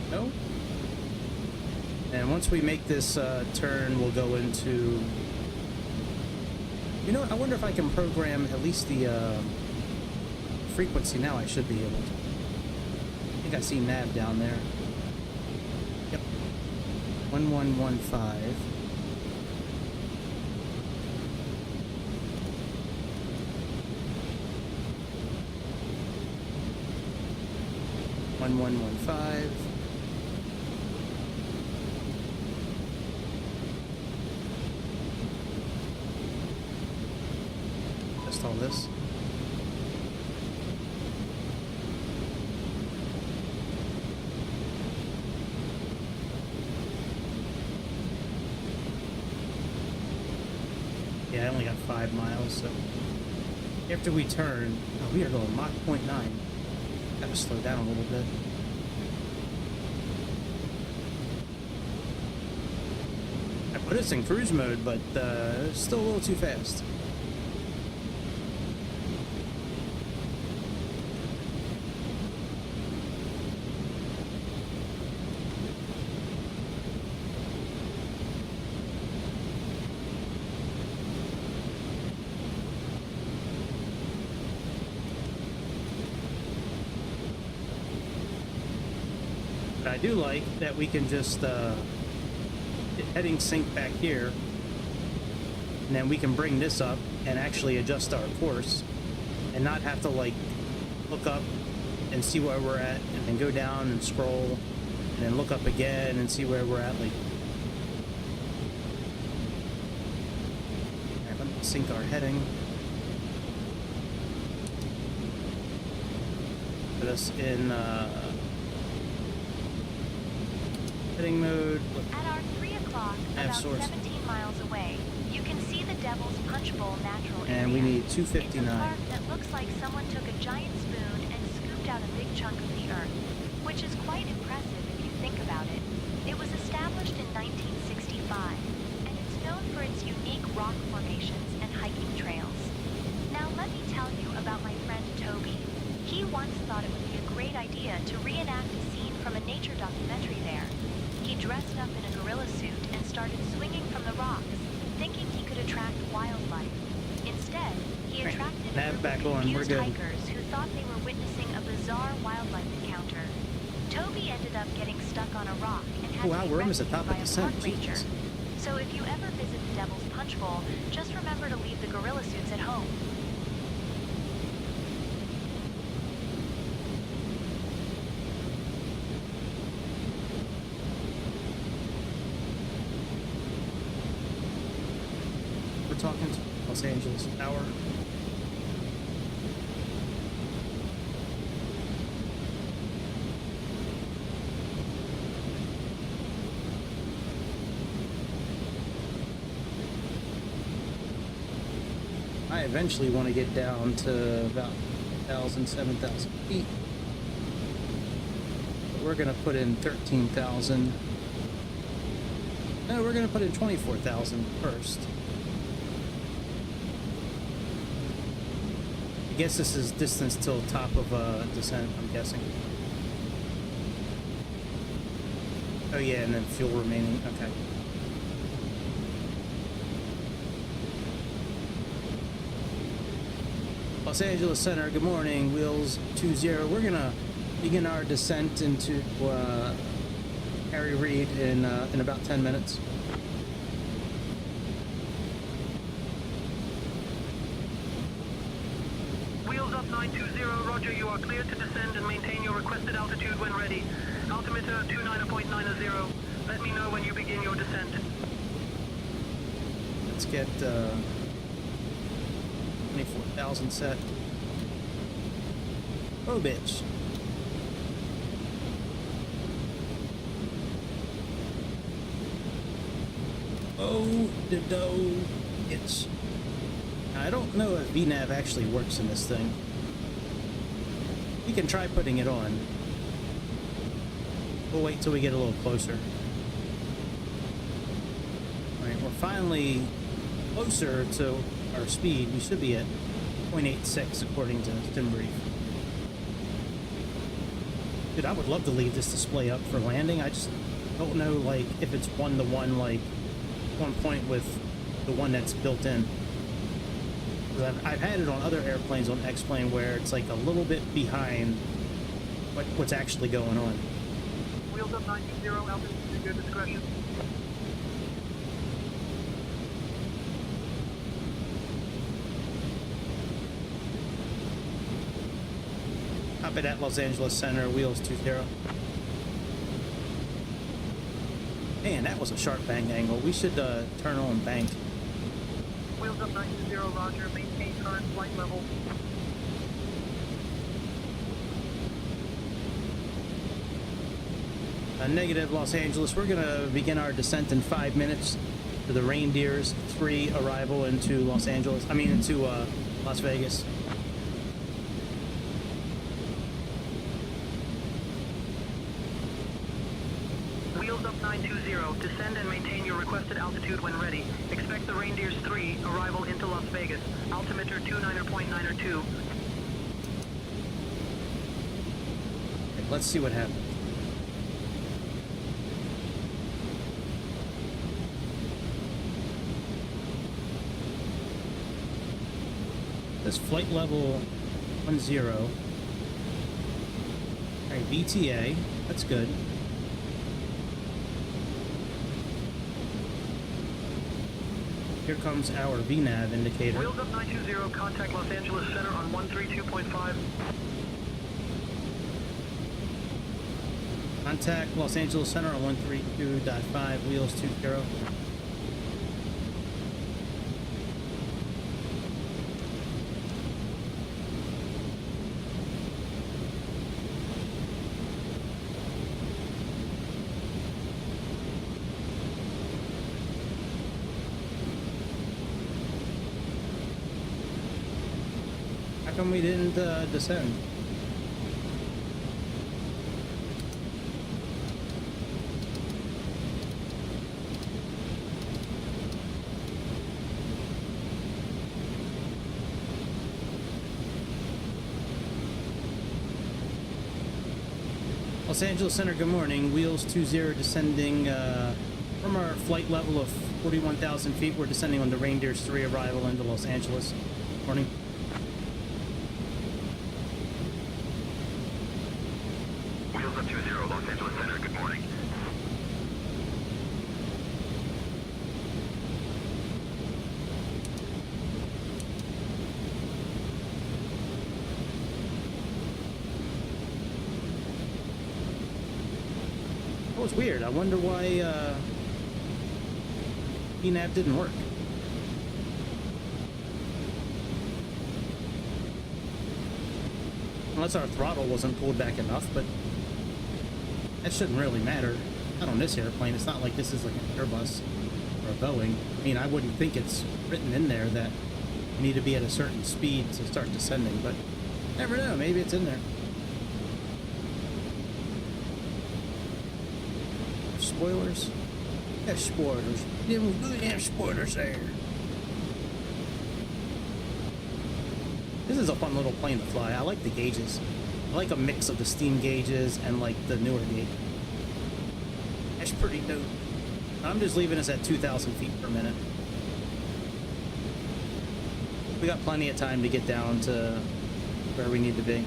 No. And once we make this turn, we'll go into... You know, I wonder if I can program at least the frequency now. I should be able to. I think I see nav down there. Yep. 1115. Just all this. Yeah, I only got 5 miles, so after we turn, oh, we are going Mach 0.9. Gotta slow down a little bit. I put us in cruise mode, but it's still a little too fast. I do like that we can just get heading sync back here, and then we can bring this up and actually adjust our course and not have to like look up and see where we're at and then go down and scroll and then look up again and see where we're at. Like, all right, let me sync our heading. Put us in heading mode. At our 3 o'clock, about source. 17 miles away, you can see the Devil's Punch Bowl natural area. And we need It's 259. a park that looks like someone took a giant spoon and scooped out a big chunk of the earth, which is quite impressive if you think about it. It was established in 1965, and it's known for its unique rock formations and hiking trails. Now let me tell you about my friend Toby. He once thought it would be a great idea to reenact a scene from a nature documentary there. He dressed up in a gorilla suit and started swinging from the rocks, thinking he could attract wildlife. Instead, he attracted a group of confused hikers who thought they were witnessing a bizarre wildlife encounter. Toby ended up getting stuck on a rock and had to be rescued by a park ranger. So if you ever visit the Devil's Punch Bowl, just remember to leave the gorilla suits at home. Talking to Los Angeles Tower. I eventually want to get down to about 1,000, 7,000 feet. But we're going to put in 13,000. No, we're going to put in 24,000 first. I guess this is distance till top of descent, I'm guessing. Oh yeah, and then fuel remaining, okay. Los Angeles Center, good morning, wheels 20. We're gonna begin our descent into Harry Reid in about 10 minutes. Wheels up 920, roger, you are cleared to descend and maintain your requested altitude when ready. Altimeter 29.90. Let me know when you begin your descent. Let's get 24,000 set. Oh, bitch. Oh, the dough. It's. I don't know if VNAV actually works in this thing. We can try putting it on. We'll wait till we get a little closer. Alright, we're finally closer to our speed. We should be at 0.86 according to SimBrief. Dude, I would love to leave this display up for landing. I just don't know, like, if it's one-to-one, like, one point with the one that's built in. 'Cause I've had it on other airplanes on X-Plane where it's like a little bit behind what's actually going on. Wheels up 920, altitude to your discretion. Up at Los Angeles Center, wheels 20. Man, that was a sharp bank angle. We should turn on bank. Wheels up 920, roger. Maintain current flight level. Negative Los Angeles. We're gonna begin our descent in 5 minutes for the Reindeers 3 arrival into Los Angeles. I mean into Las Vegas. Wheels up 920. Descend and maintain your requested altitude when ready. Expect the Reindeers 3 arrival into Las Vegas. Altimeter 29.902. Okay, let's see what happens. This flight level 10. Alright, VTA. That's good. Here comes our VNAV indicator. Wheels up 920, contact Los Angeles Center on 132.5. Contact Los Angeles Center on 132.5, wheels 20. How come we didn't descend? Los Angeles Center, good morning. Wheels 20 descending from our flight level of 41,000 feet. We're descending on the Reindeers 3 arrival into Los Angeles. Morning. Wheels up 20, Los Angeles Center, good morning. That was weird. I wonder why PNAP didn't work. Unless our throttle wasn't pulled back enough, but that shouldn't really matter. Not on this airplane. It's not like this is like an Airbus or a Boeing. I mean, I wouldn't think it's written in there that you need to be at a certain speed to start descending, but never know. Maybe it's in there. Spoilers? Yeah, spoilers. Yeah, we do have spoilers there. This is a fun little plane to fly. I like the gauges. I like a mix of the steam gauges and like the newer gauge. That's pretty dope. I'm just leaving us at 2,000 feet per minute. We got plenty of time to get down to where we need to be.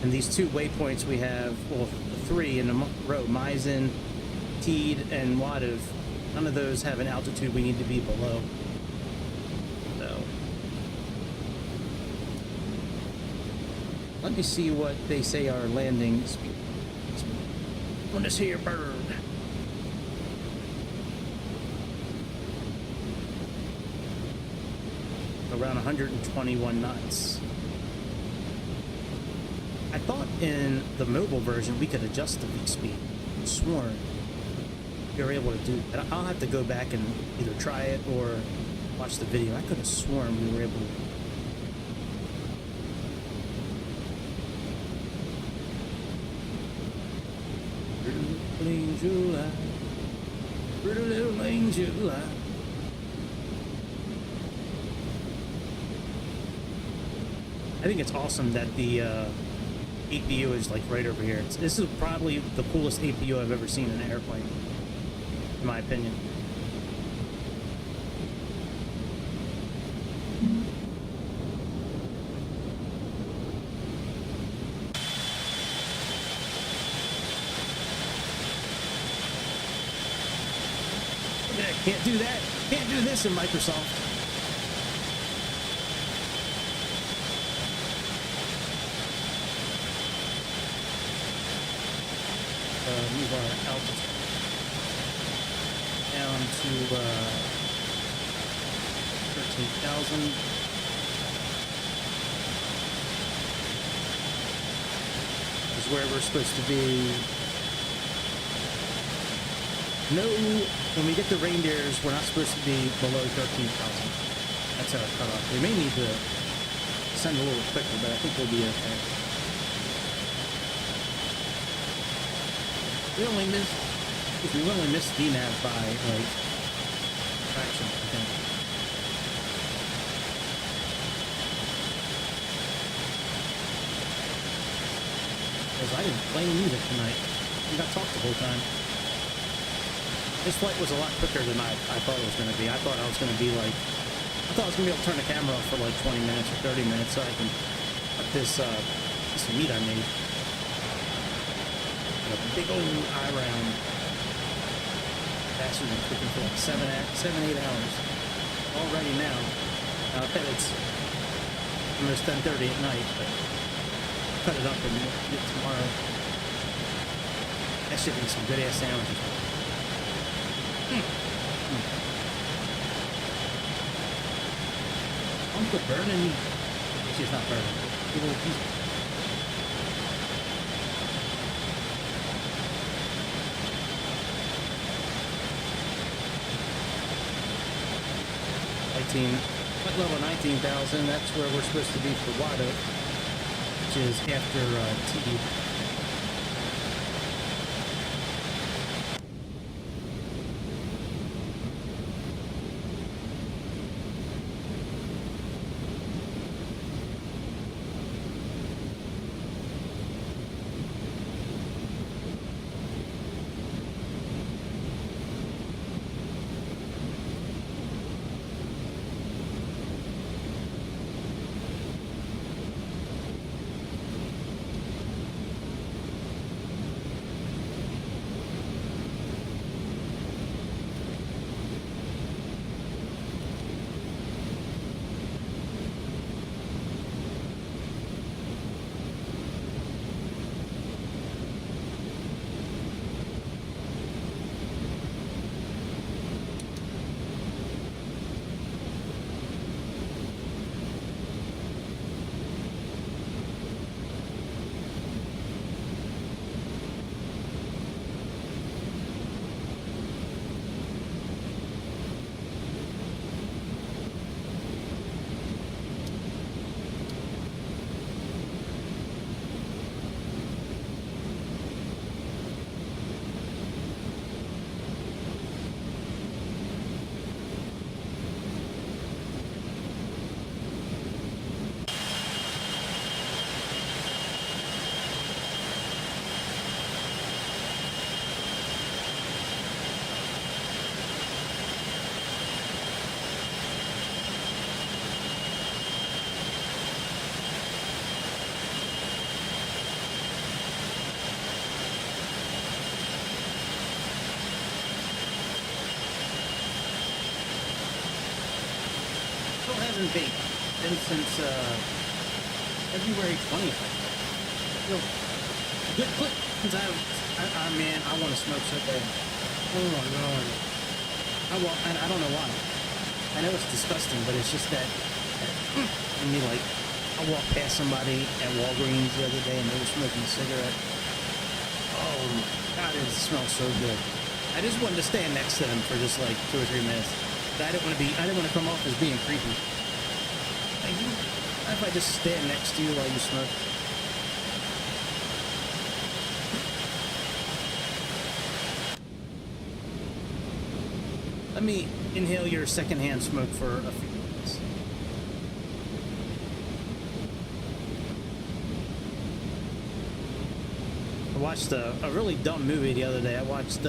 And these two waypoints we have, well, three in a row, Maiden, Teed, and Wadov, none of those have an altitude we need to be below. So, let me see what they say our landing speed on this here bird. Around 121 knots. I thought in the mobile version we could adjust the V speed. Sworn. you're able to do that. I'll have to go back and either try it or watch the video. I could have sworn we were able to. Pretty little angel eye, pretty little angel eye. I think it's awesome that the APU is like right over here. This is probably the coolest APU I've ever seen in an airplane, in my opinion. Can't do that. Can't do this in Microsoft. Move our altitude down to 13,000. Is where we're supposed to be. No, when we get the reindeers, we're not supposed to be below 13,000. That's our cutoff. We may need to send a little quicker, but I think we'll be okay. We only missed DNAV by like fraction, I think. Because I didn't play music tonight. I got talked the whole time. This flight was a lot quicker than I thought it was going to be. I thought I was going to be like, I thought I was going to be able to turn the camera off for like 20 minutes or 30 minutes so I can put this meat I made. A big old eye round. Faster than cooking for like 7, 8 hours. Already now. I bet it's almost 10:30 at night, but cut it up and eat it tomorrow. That should be some good ass sandwiches. Uncle burning meat. She's not burning. Give her a piece. Flight level 19,000, that's where we're supposed to be for WADA, which is after TD. Hasn't been since February 20th. So, good clip. Since man, I want to smoke so bad. Oh my god. I don't know why. I know it's disgusting, but it's just that I mean, like, I walked past somebody at Walgreens the other day and they were smoking a cigarette. Oh my god, it smells so good. I just wanted to stand next to them for just like 2 or 3 minutes. I didn't want to come off as being creepy. Like, if I just stand next to you while you smoke. Let me inhale your secondhand smoke for a few minutes. I watched a really dumb movie the other day. I watched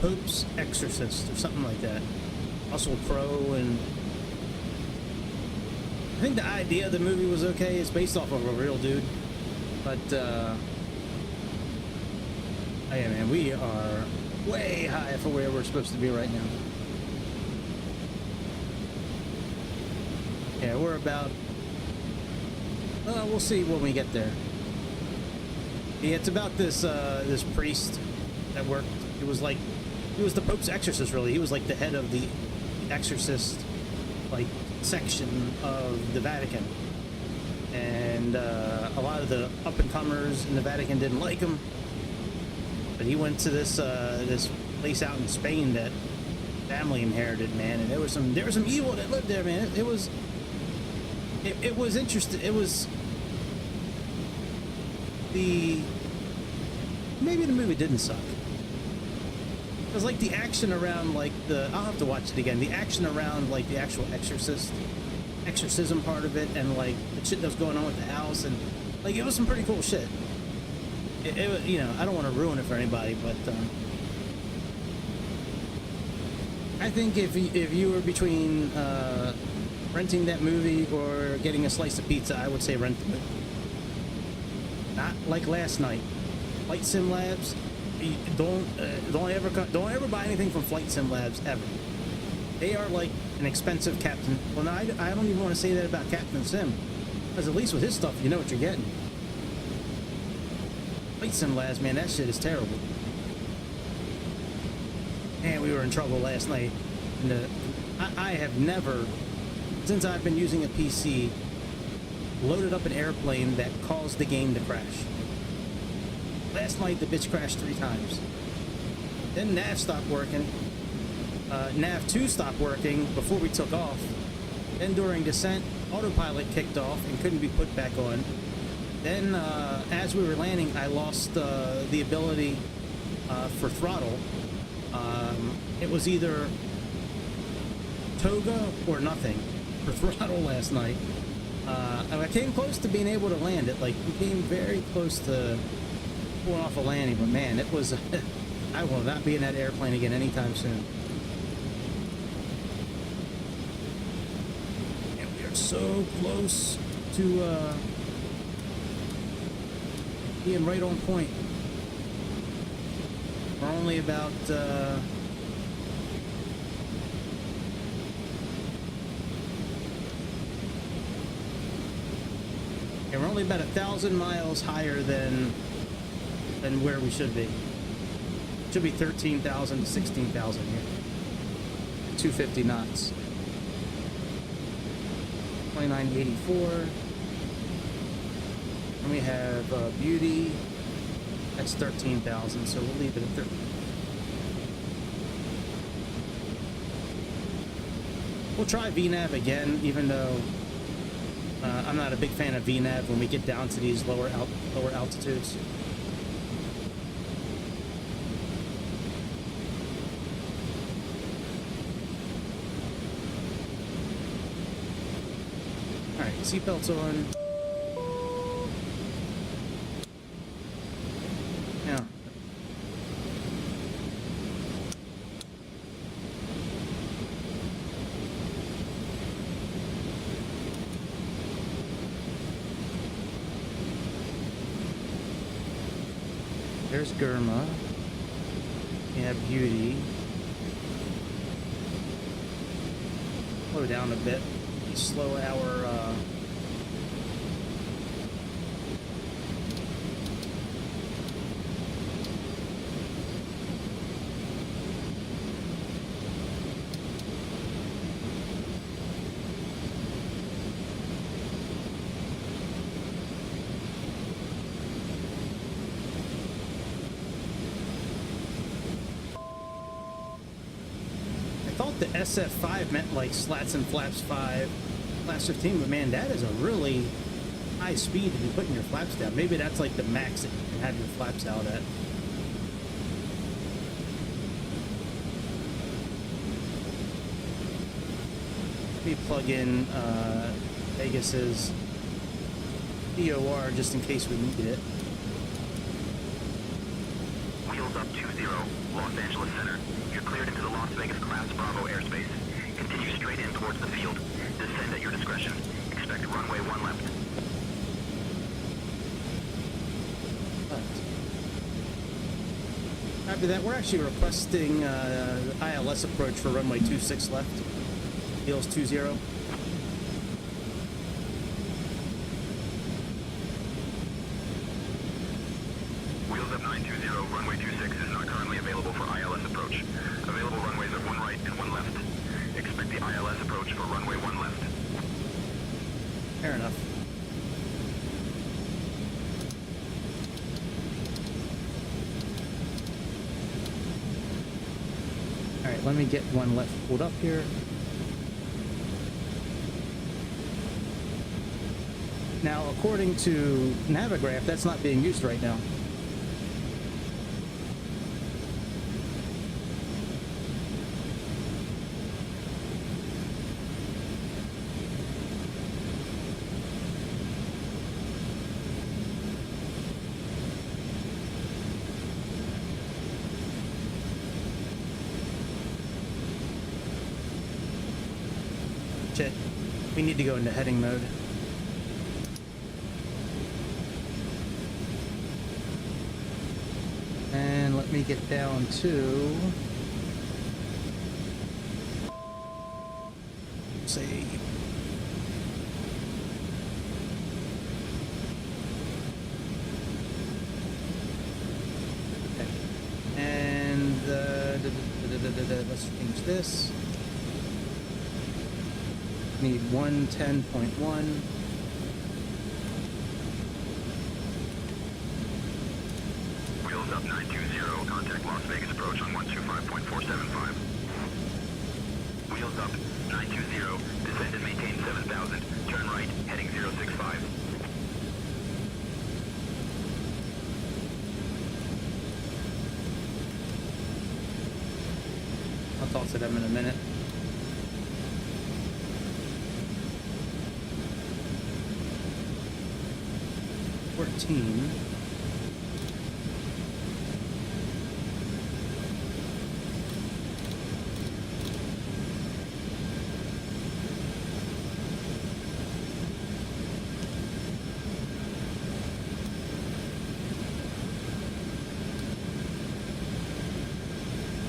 Pope's Exorcist or something like that. Russell Crowe, and I think the idea of the movie was okay. It's based off of a real dude, but oh yeah, man, we are way high for where we're supposed to be right now. Yeah, we're about, we'll see when we get there. Yeah, it's about this this priest that worked. It was like, he was the Pope's exorcist, really. He was like the head of the exorcist, like, section of the Vatican. And a lot of the up-and-comers in the Vatican didn't like him. But he went to this this place out in Spain that family inherited, man. And there was some evil that lived there, man. It was interesting. It was maybe the movie didn't suck. It was like the action around, like, I'll have to watch it again. The action around, like, the actual exorcism part of it, and, like, the shit that was going on with the house, and, like, it was some pretty cool shit. It you know, I don't want to ruin it for anybody, but I think if you were between renting that movie or getting a slice of pizza, I would say rent the movie. Not like last night. Flight Sim Labs. Don't ever buy anything from Flight Sim Labs ever. They are like an expensive Captain. Well, no, I don't even want to say that about Captain Sim, because at least with his stuff, you know what you're getting. Flight Sim Labs, man, that shit is terrible. And we were in trouble last night. And I have never, since I've been using a PC, loaded up an airplane that caused the game to crash. Last night, the bitch crashed 3 times. Then nav stopped working. Nav 2 stopped working before we took off. Then during descent, autopilot kicked off and couldn't be put back on. Then, as we were landing, I lost the ability for throttle. It was either toga or nothing for throttle last night. And I came close to being able to land it. Like, we came very close to pulling off a landing, but man, it was I will not be in that airplane again anytime soon. And we are so close to being right on point. We're only about we're only about 1,000 miles higher than where we should be. It should be 13,000 to 16,000 here. 250 knots. 2984. And we have Beauty. That's 13,000, so we'll leave it at 30. We'll try VNAV again, even though I'm not a big fan of VNAV when we get down to these lower altitudes. Alright, seatbelts on. Now. There's Gurma. We have Beauty. Slow down a bit. Slow our thought the SF5 meant like slats and flaps 5, flaps 15, but man, that is a really high speed to be putting your flaps down. Maybe that's like the max that you can have your flaps out at. Let me plug in Vegas's DOR just in case we need it. Wheels up 20, Los Angeles Center. You're cleared into the Las Vegas Class Bravo airspace. Continue straight in towards the field. Descend at your discretion. Expect runway 1 left. After that, we're actually requesting ILS approach for runway 26 left. Heels 20. Wheels up 920, runway 26 is not currently available for ILS approach. Available runways are 1 right and 1 left. Expect the ILS approach for runway 1 left. Fair enough. Alright, let me get 1 left pulled up here. Now, according to Navigraph, that's not being used right now. Shit. We need to go into heading mode. And let me get down to, say, okay. And let's change this. Need 110.1. Wheels up 920, contact Las Vegas approach on 125.475. Wheels up 920, descend and maintain 7,000. Turn right, heading 065. I'll talk to them in a minute.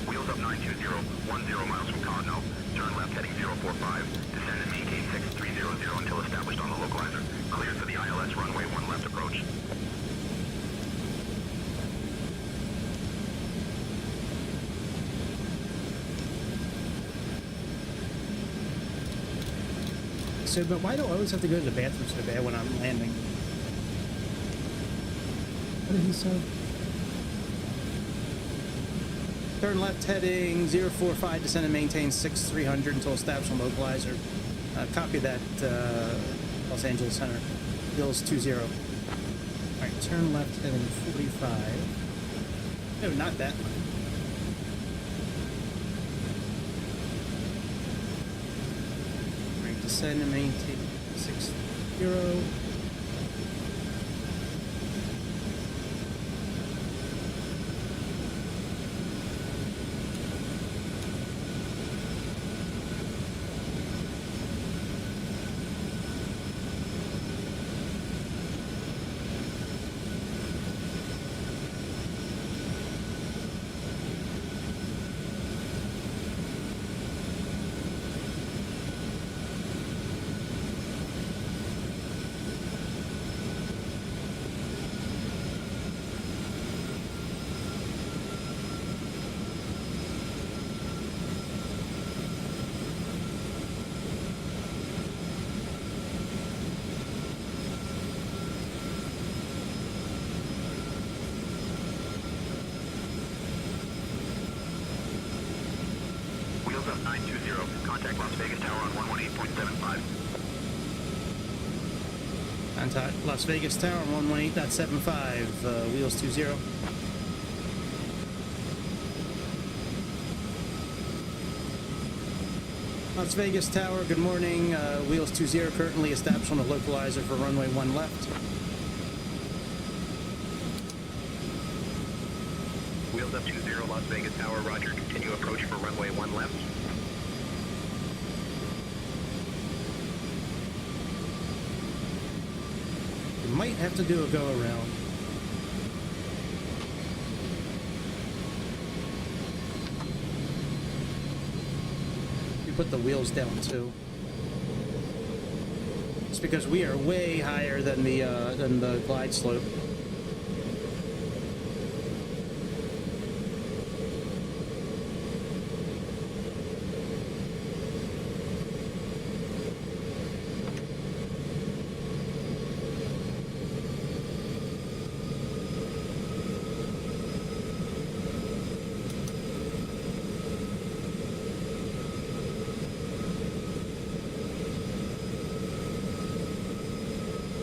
Wheels up 920, 10 miles from Cardinal. Turn left, heading 045. Descend and maintain 6300 until established on the localizer. Cleared for the ILS runway 1 left approach. So, but why do I always have to go to the bathroom so bad when I'm landing? What did he say? Turn left heading 045, descend and maintain 6300 until established on localizer. Copy that, Los Angeles Center. Hills 20. Alright, turn left heading 45. No, not that one. Alright, descend and maintain 60. Vegas Tower on 118.75. Contact Las Vegas Tower 118.75, wheels 20. Las Vegas Tower, good morning. Wheels 20 currently established on the localizer for runway 1 left. Wheels up 20, Las Vegas Tower, roger. Continue approach for runway 1 left. You might have to do a go around. You put the wheels down too. It's because we are way higher than the glide slope.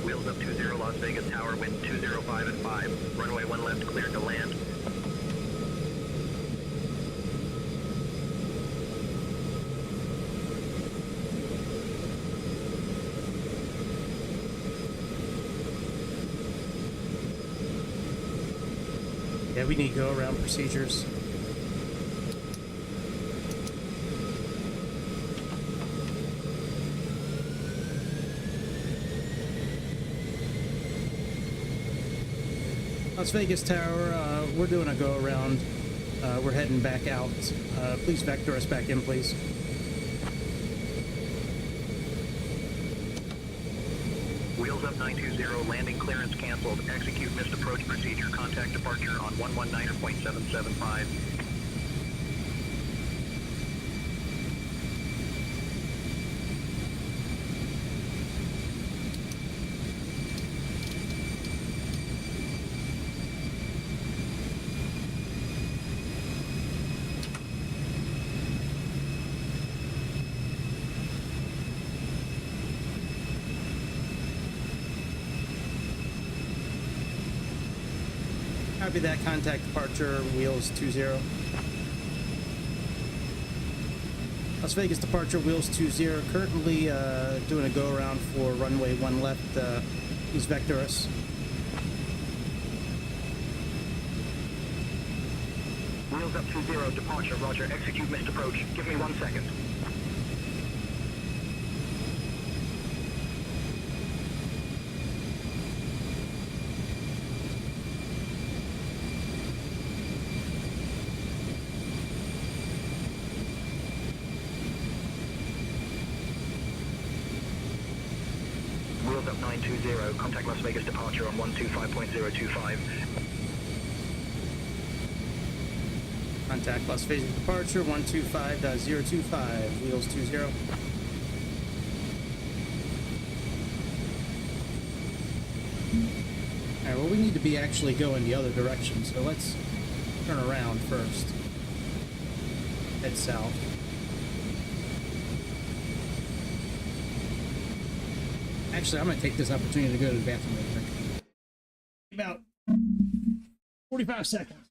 Wheels up 20, Las Vegas Tower, wind 205 at 5. Runway 1 left, cleared to land. Yeah, we need go around procedures. Las Vegas Tower, we're doing a go around. We're heading back out. Please vector us back in, please. Wheels up 920, landing clearance canceled. Execute missed approach procedure. Contact departure on 119.775. Copy that. Contact departure, wheels 20. Las Vegas departure, wheels 20. Currently doing a go around for runway 1 left. Please vector us. Wheels up 20, departure, roger. Execute missed approach. Give me 1 second. Wheels up 920, contact Las Vegas departure on 125.025. Contact Las Vegas departure 125.025, wheels 20. Alright, well, we need to be actually going the other direction, so let's turn around first. Head south. Actually, I'm going to take this opportunity to go to the bathroom real quick. About 45 seconds.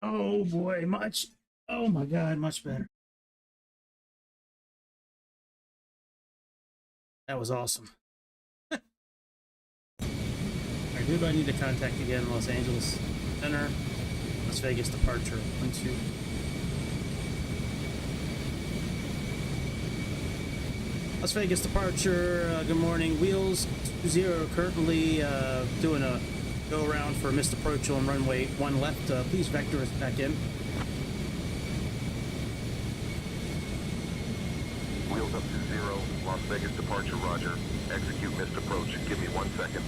Oh boy, much. Oh my God, much better. That was awesome. All right, who do I need to contact again? Los Angeles Center, Las Vegas departure. 1-2. Las Vegas departure. Good morning. Wheels 20 currently doing a go around for missed approach on runway 1 left. Please vector us back in. Wheels up to 0, Las Vegas departure, roger. Execute missed approach. Give me 1 second.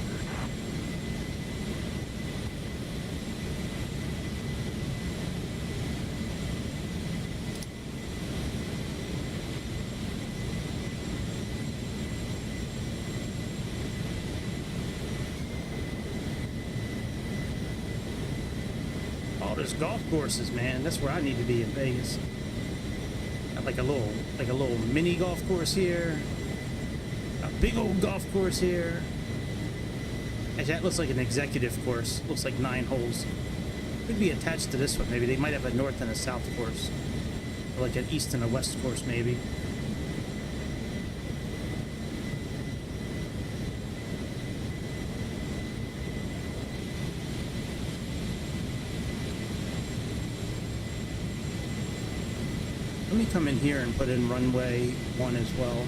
Oh, there's golf courses, man. That's where I need to be in Vegas. Got like a little mini golf course here. A big old golf course here. Actually, that looks like an executive course. Looks like 9 holes. Could be attached to this one, maybe. They might have a north and a south course. Or like an east and a west course, maybe. Let me come in here and put in runway 1 as well.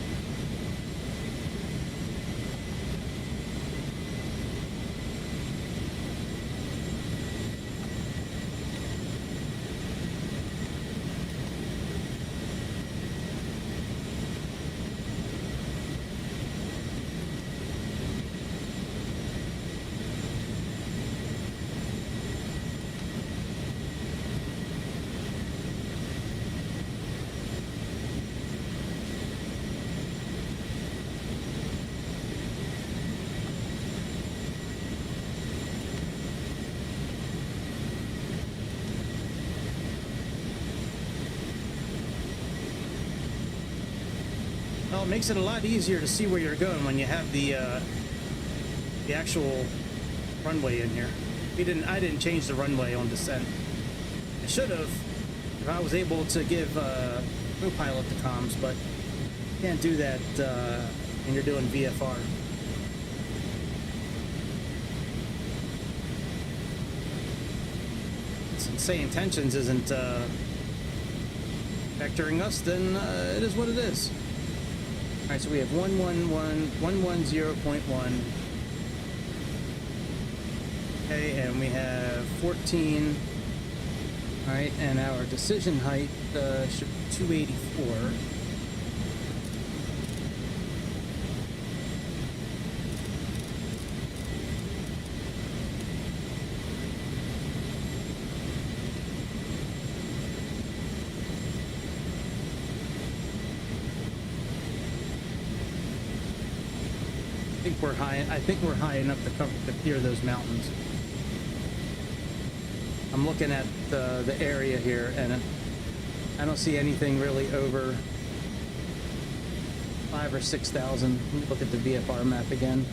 Well, it makes it a lot easier to see where you're going when you have the actual runway in here. I didn't change the runway on descent. I should have, if I was able to give co-pilot the comms, but you can't do that when you're doing VFR. Since Sayintentions isn't vectoring us, then it is what it is. All right, so we have 110.1. Okay, and we have 14. All right, and our decision height should be 284. I think we're high enough to clear those mountains. I'm looking at the area here, and I don't see anything really over 5,000 or 6,000. Let me look at the VFR map again.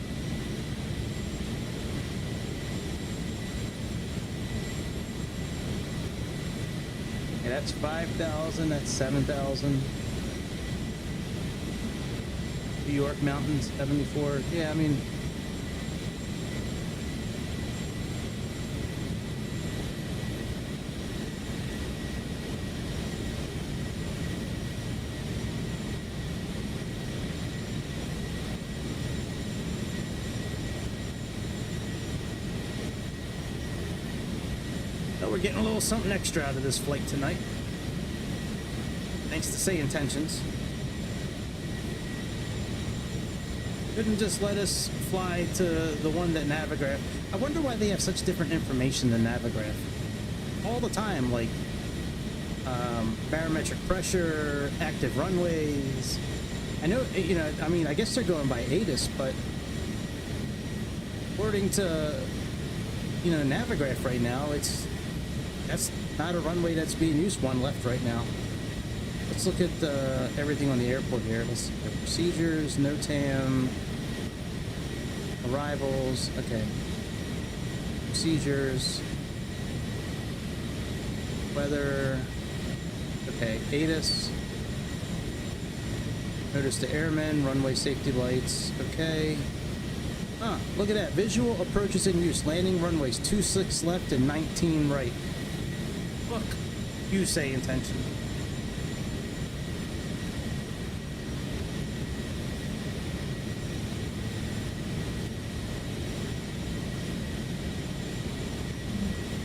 Yeah, that's 5,000. That's 7,000. New York Mountains, 74. Yeah, I mean, so we're getting a little something extra out of this flight tonight, thanks to Sayintentions. Couldn't just let us fly to the one that Navigraph. I wonder why they have such different information than Navigraph. All the time, like barometric pressure, active runways. I know, you know, I mean, I guess they're going by ATIS, but according to, you know, Navigraph right now, that's not a runway that's being used. 1 left right now. Let's look at everything on the airport here. Let's see, procedures, NOTAM, arrivals. Okay, procedures, weather. Okay, ATIS. Notice the airmen, runway safety lights. Okay. Ah, look at that. Visual approaches in use. Landing runways 26 left and 19 right. Look. You say intention.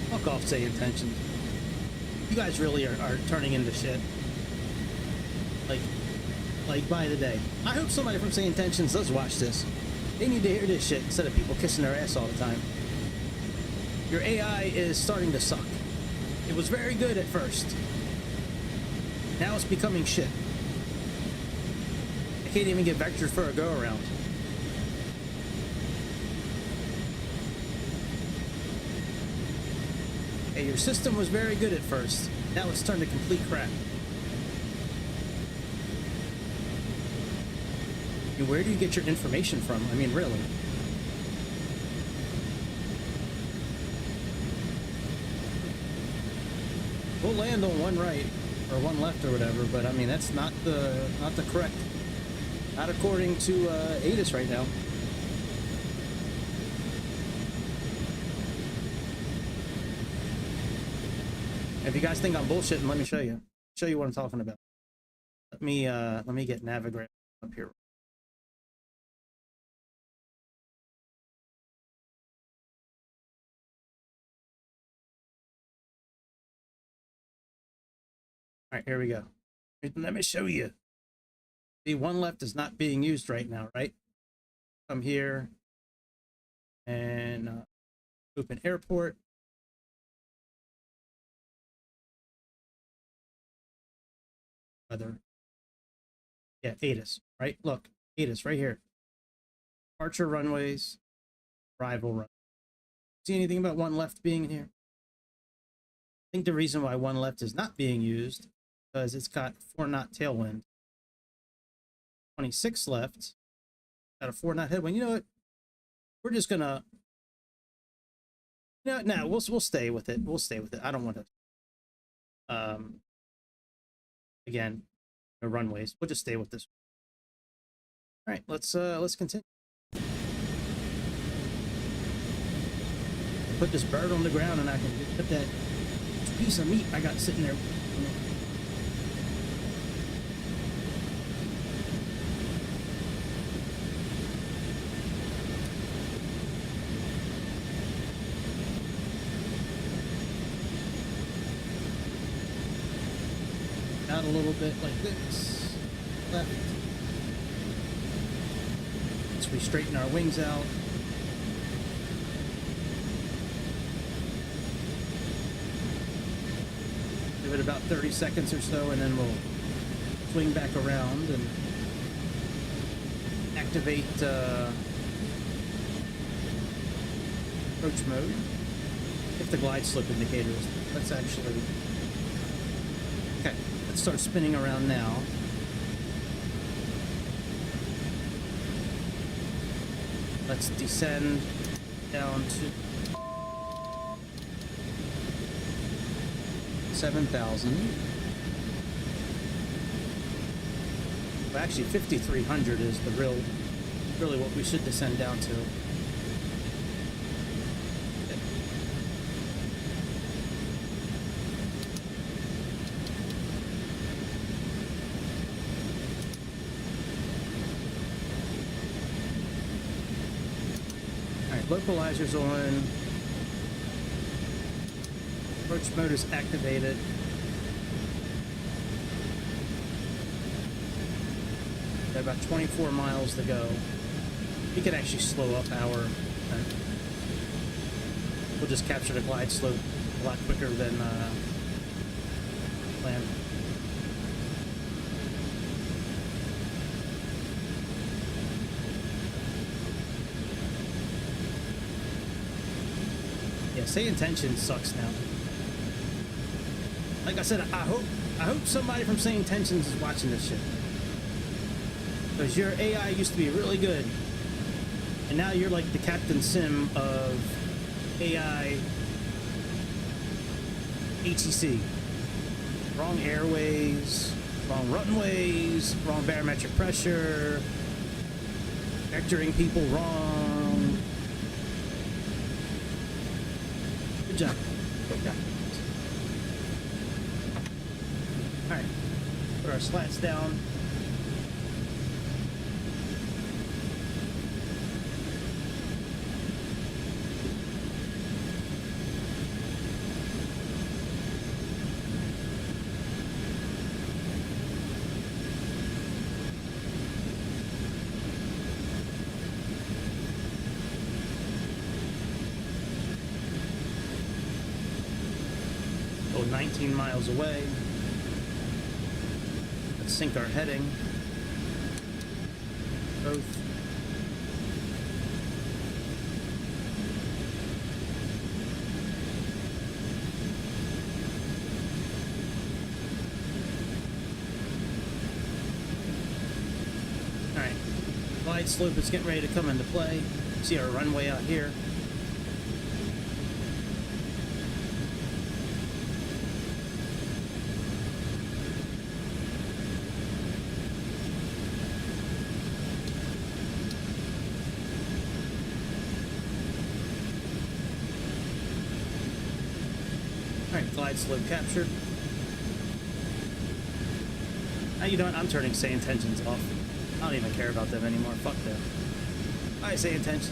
Fuck off, say intention. You guys really are turning into shit. Like by the day. I hope somebody from Say Intentions does watch this. They need to hear this shit instead of people kissing their ass all the time. Your AI is starting to suck. It was very good at first. Now it's becoming shit. I can't even get vectors for a go-around. Hey, your system was very good at first. Now it's turned to complete crap. I mean, where do you get your information from? I mean, really. We'll land on one right or one left or whatever, but I mean that's not the correct. Not according to ATIS right now. If you guys think I'm bullshitting, let me show you. Show you what I'm talking about. Let me get Navigraph up here. All right, here we go. Let me show you. See, one left is not being used right now, right? Come here and open airport. Weather. Yeah, ATIS, right? Look, ATIS right here. Departure runways, arrival run. See anything about one left being in here? I think the reason why one left is not being used because it's got 4-knot tailwind. 26 left. Got a 4-knot headwind. You know what? We're just gonna. No, we'll stay with it. We'll stay with it. I don't want to. Again, no runways. We'll just stay with this. All right, let's continue. Put this bird on the ground, and I can put that piece of meat I got sitting there. Out a little bit like this. Left. As we straighten our wings out. Give it about 30 seconds or so, and then we'll swing back around and activate approach mode. If the glide slope indicator is, let's actually, okay, let's start spinning around now. Let's descend down to 7,000. Well, actually 5,300 is the really what we should descend down to. Localizers on. Approach mode is activated. Got about 24 miles to go. We could actually slow up our. We'll just capture the glide slope a lot quicker than planned. Yeah, Say Intentions sucks now. Like I said, I hope somebody from Say Intentions is watching this shit. Because your AI used to be really good. And now you're like the Captain Sim of AI ATC. Wrong airways, Wrong runways, wrong barometric pressure, vectoring people wrong. Good job. Good job. Alright, put our slats down. Oh, 19 miles away. Let's sync our heading. Both. Alright. Glide slope is getting ready to come into play. See our runway out here. Alright, glide slope captured. You know what? I'm turning Sayintentions off. I don't even care about them anymore. Fuck them. Bye, Sayintentions.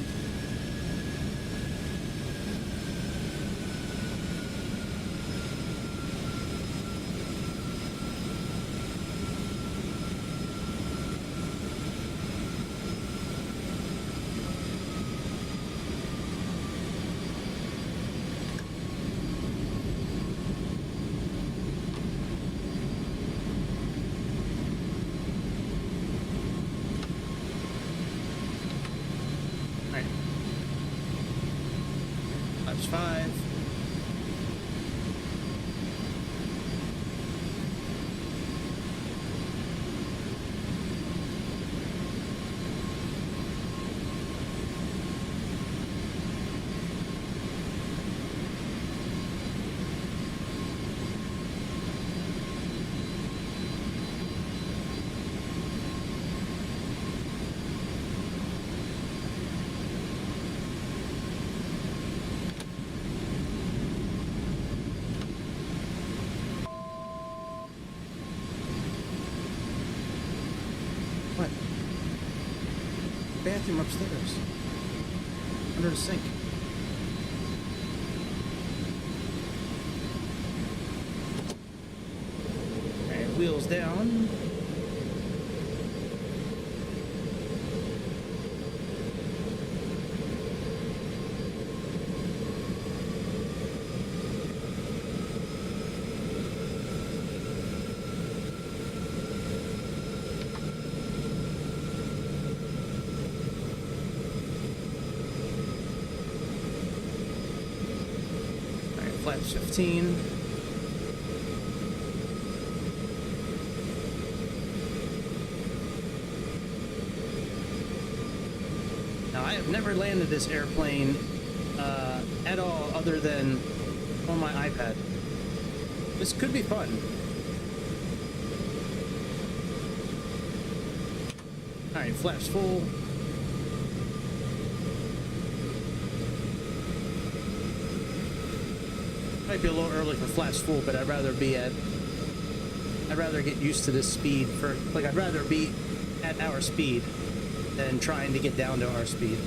Flaps 5. What? Bathroom upstairs. Under the sink. And wheels down. Flaps 15. Now, I have never landed this airplane at all other than on my iPad. This could be fun. Alright, flaps full. Might be a little early for flaps full, but I'd rather get used to this speed for, like, I'd rather be at our speed than trying to get down to our speed.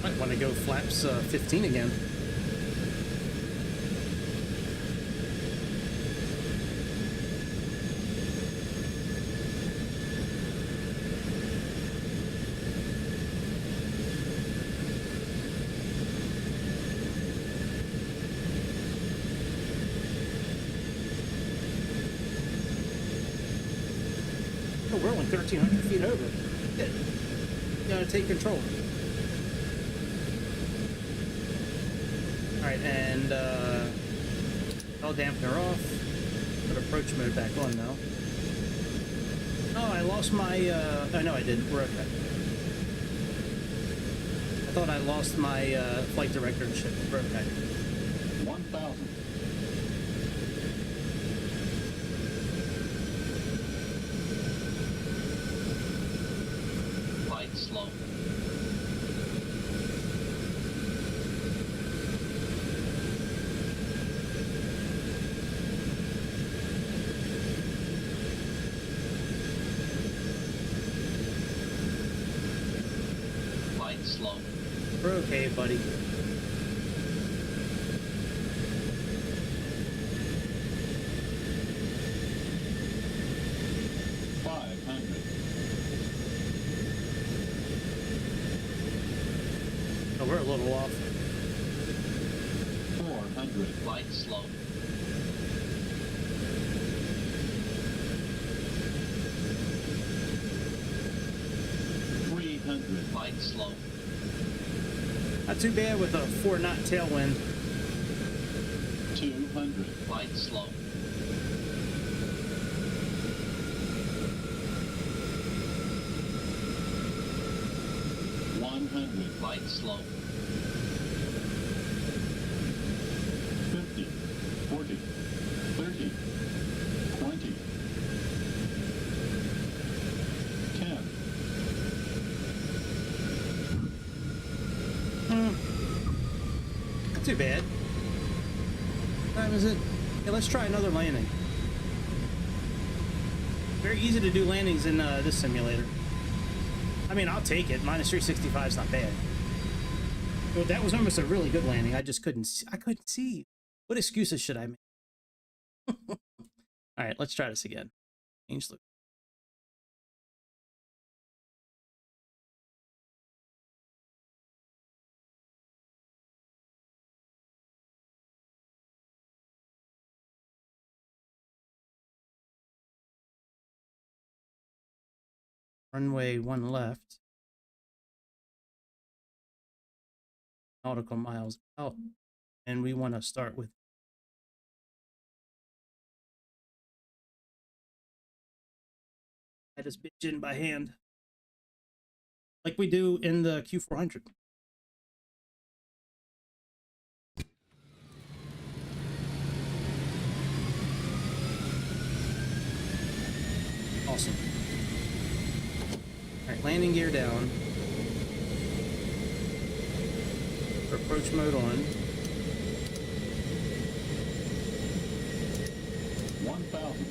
Might want to go flaps 15 again. Oh, we're only 1,300 feet over. Yeah. You gotta take control. Alright, and all dampener off. Put approach mode back on now. Oh, I lost my, oh no I didn't, we're okay. I thought I lost my flight director and shit, we're okay. 1,000. Flight slow. Flight slow. We're okay, buddy. Oh, we're a little off. 400. Flight slow. 300. Flight slow. Not too bad with a 4-knot tailwind. 200. Flight slow. 100. Flight slow. 50, 40, 30, 20, 10. Not too bad. What time is it? Yeah, let's try another landing. Very easy to do landings in this simulator. I mean, I'll take it. Minus 365 is not bad. Well, that was almost a really good landing. I just couldn't see. I couldn't see. What excuses should I make? All right, let's try this again. Change look. Runway 1 left. Nautical miles out. And we want to start with I just bitch in by hand. Like we do in the Q400. Awesome. All right, landing gear down. Approach mode on. 1,000.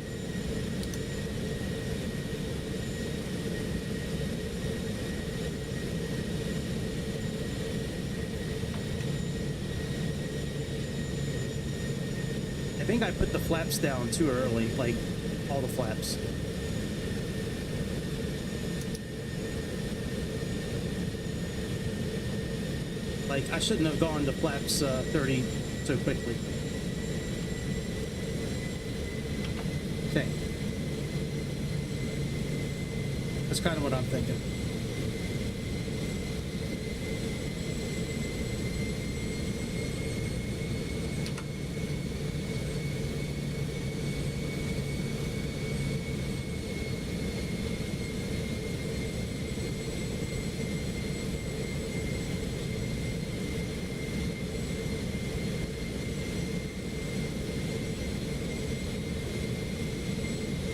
I think I put the flaps down too early, like all the flaps. Like, I shouldn't have gone to flaps 30 so quickly. Okay. That's kind of what I'm thinking.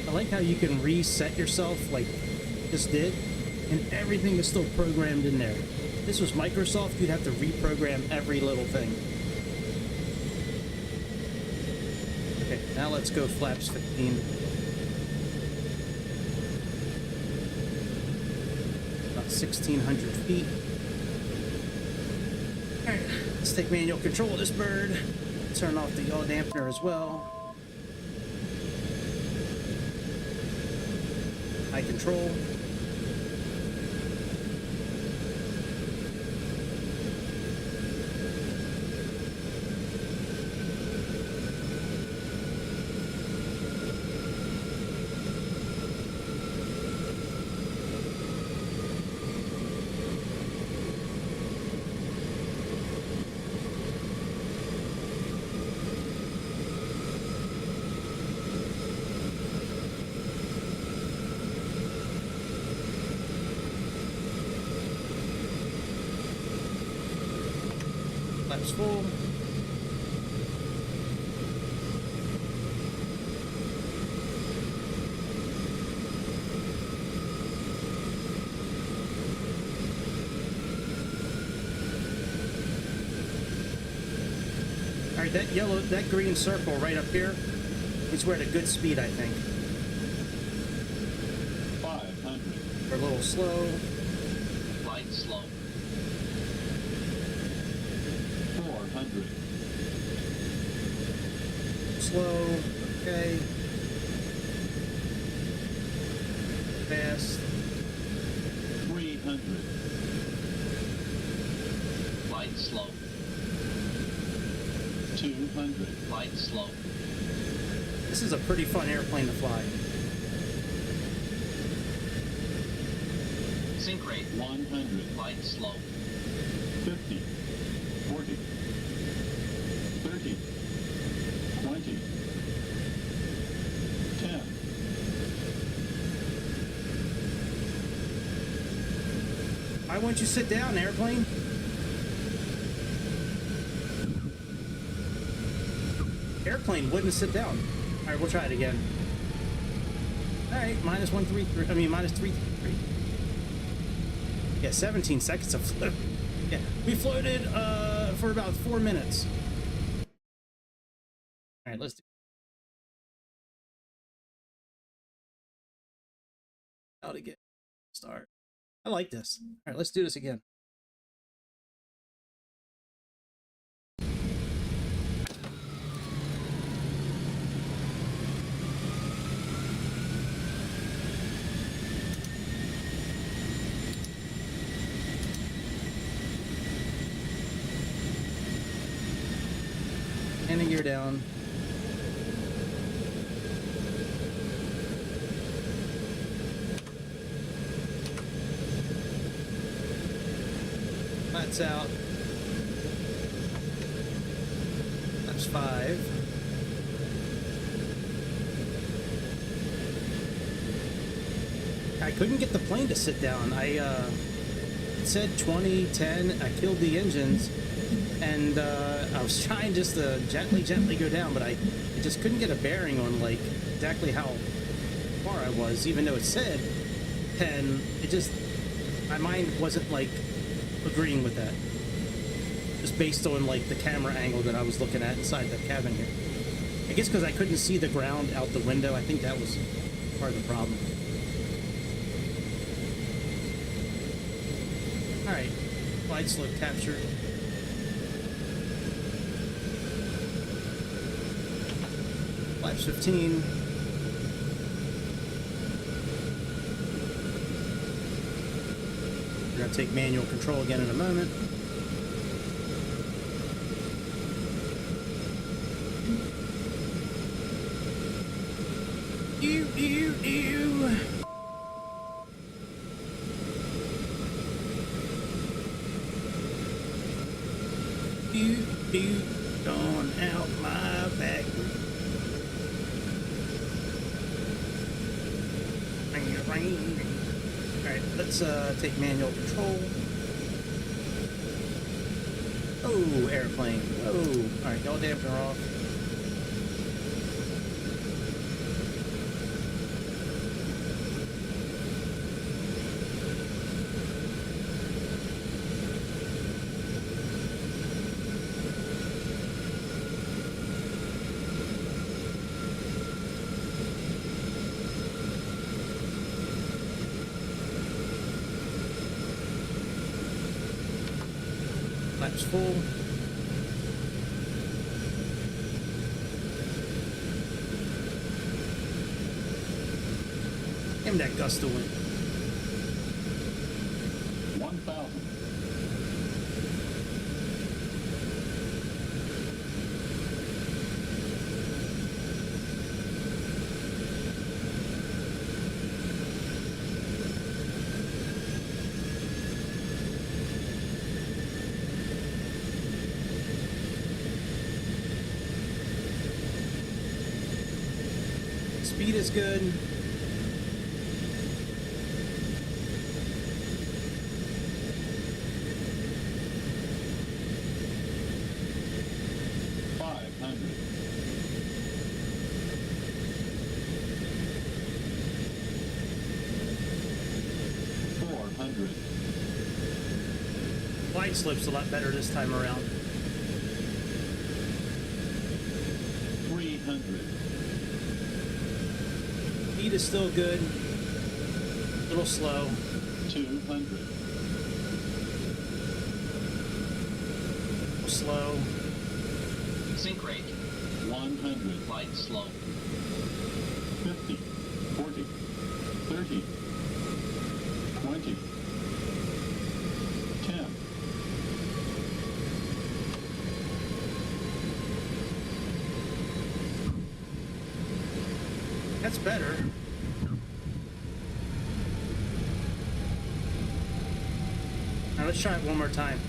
I like how you can reset yourself like this did, and everything is still programmed in there. If this was Microsoft, you'd have to reprogram every little thing. Okay, now let's go flaps 15. About 1,600 feet. All right, let's take manual control of this bird. Turn off the yaw dampener as well. High control. Flaps full. All right, that green circle right up here is we're at a good speed, I think. 500. We're a little slow. Light slow. 400. Slow. Okay. Fast. 300. Light slow. 200. Light slow. This is a pretty fun airplane to fly. Sync rate 100. Light slow. 50. 40. 30. 20. 10. Why won't you sit down, airplane? Airplane wouldn't sit down. All right, we'll try it again. All right, minus 133. I mean, minus 333. Yeah, 17 seconds of float. Yeah, we floated for about 4 minutes. All right, let's do. How to get start. I like this. All right, let's do this again. Landing gear down. Flaps out. That's 5. I couldn't get the plane to sit down. It said 20, 10. I killed the engines. And I was trying just to gently go down, but I just couldn't get a bearing on like exactly how far I was, even though it said 10. It just, my mind wasn't like agreeing with that, just based on like the camera angle that I was looking at inside the cabin here. I guess because I couldn't see the ground out the window. I think that was part of the problem. All right, glide slope captured. Flaps 15. We're going to take manual control again in a moment. Ew, ew, ew. Ew, ew, going out my back. Alright, let's take manual control. Oh, airplane. Oh, alright, y'all dampener off. Flaps full. Damn that gust of wind. 1,000. Speed is good. Glide slope's a lot better this time around. 300. Speed is still good. A little slow. 200. Slow. Sink rate. 100. Light slow. 50. 40. 30. 20. 10. That's better. Now let's try it one more time.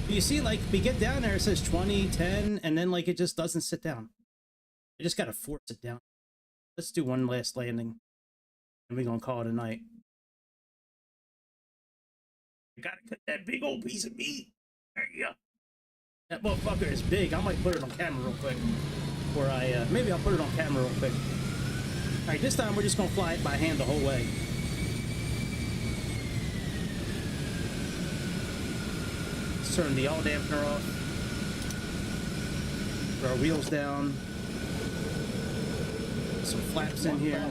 You see, like, we get down there, it says 20, 10, and then, like, it just doesn't sit down. I just gotta force it down. Let's do one last landing, and we're gonna call it a night. You gotta cut that big old piece of meat. There you go. That motherfucker is big. I might put it on camera real quick. Or maybe I'll put it on camera real quick. All right, this time we're just gonna fly it by hand the whole way. Turn the yaw dampener off. Put our wheels down. Put some flaps in here.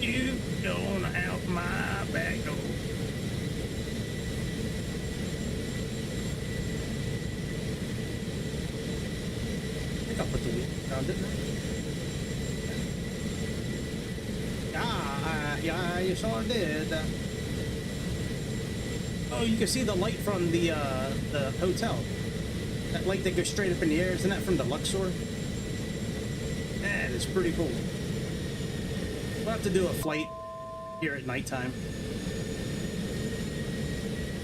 You don't out my back door. I think I put the wheel down, didn't I? Yeah, you sure did. Oh, you can see the light from the hotel. That light that goes straight up in the air, isn't that from the Luxor? That is pretty cool. We'll have to do a flight here at nighttime.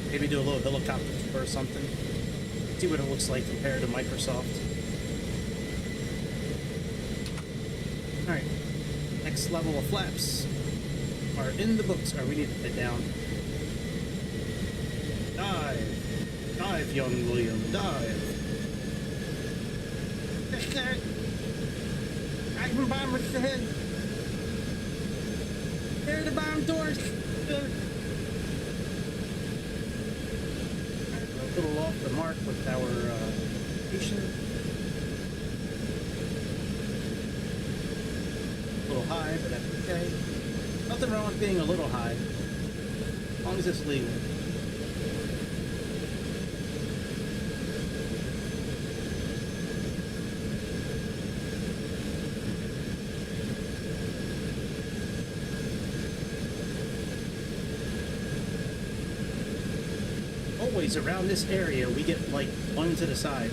Maybe do a little helicopter tour or something. See what it looks like compared to Microsoft. Alright. Next level of flaps are in the books. Alright, we need to get down. Dive. Dive, young William. Dive. I can bomb with the head. There are the bomb doors. A little off the mark with our station. A little high, but that's okay. Nothing wrong with being a little high, as long as it's legal. Always around this area we get like one to the side.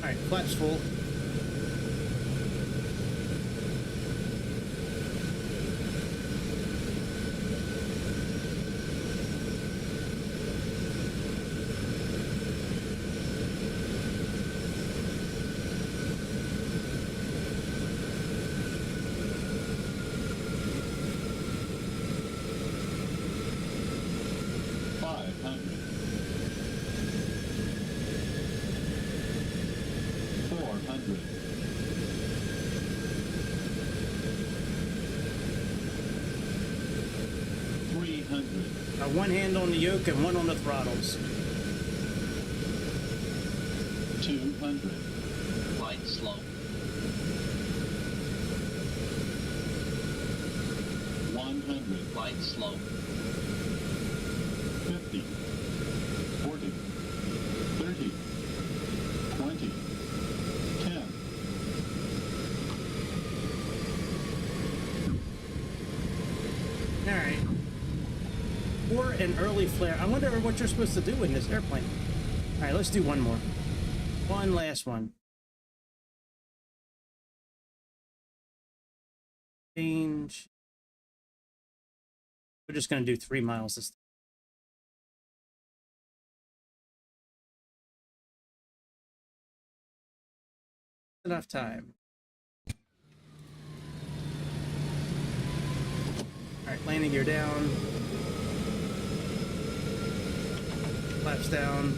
Alright, flaps full. One hand on the yoke and one on the throttles. 200. Light slow. 100. Light slow. 50. 40. 30. 20. 10. Alright. Or an early flare. I wonder what you're supposed to do in this airplane. Alright, let's do one more. One last one. Change. We're just going to do 3 miles this time. Enough time. Alright, landing gear down. Flaps down.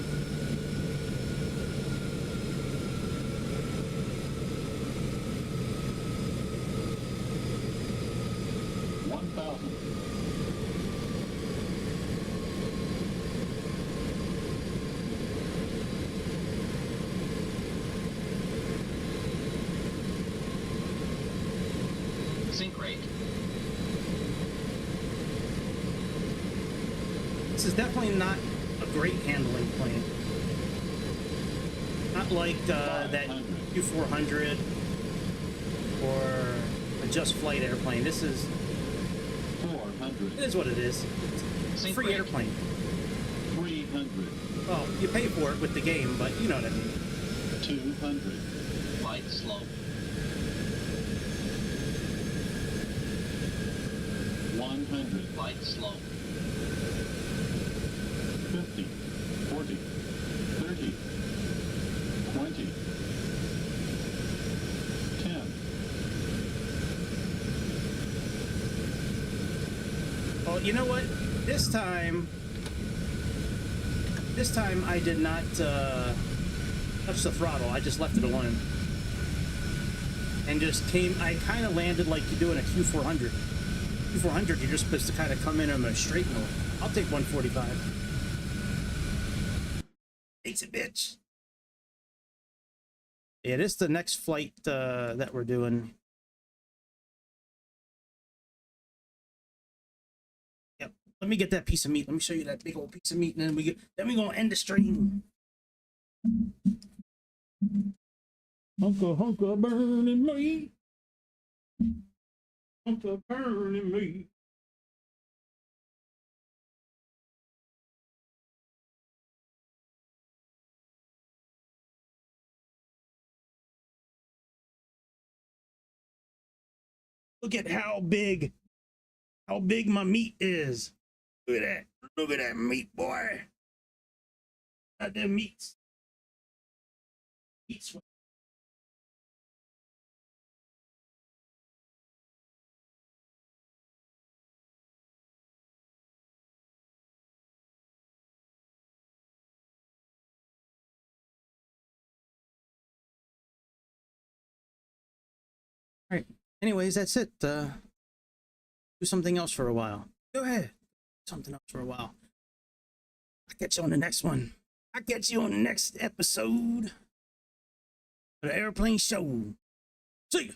Sync rate. This is definitely not a great handling plane. Not like that Q400 or a just flight airplane. This is 400. It is what it is. It's a free airplane. 300. Well, you pay for it with the game, but you know what I mean. 200. Flight slow. 100. Flight slow. 50. 40. 30. 20. 10. Well, you know what? This time I did not touch the throttle. I just left it alone. And just came, I kind of landed like you do in a Q400. Q400, you're just supposed to kind of come in on a straight mill. I'll take 145. It's a bitch. Yeah, this is the next flight that we're doing. Yep. Let me get that piece of meat. Let me show you that big old piece of meat, and then we're gonna end the stream. Hunker burning me. Hunker burning me. Look at how big my meat is. Look at that. Look at that meat, boy. Got them meats. Meats. All right. Anyways, that's it. Do something else for a while. Go ahead. Something else for a while. I'll catch you on the next one. I'll catch you on the next episode of the Airplane Show. See ya.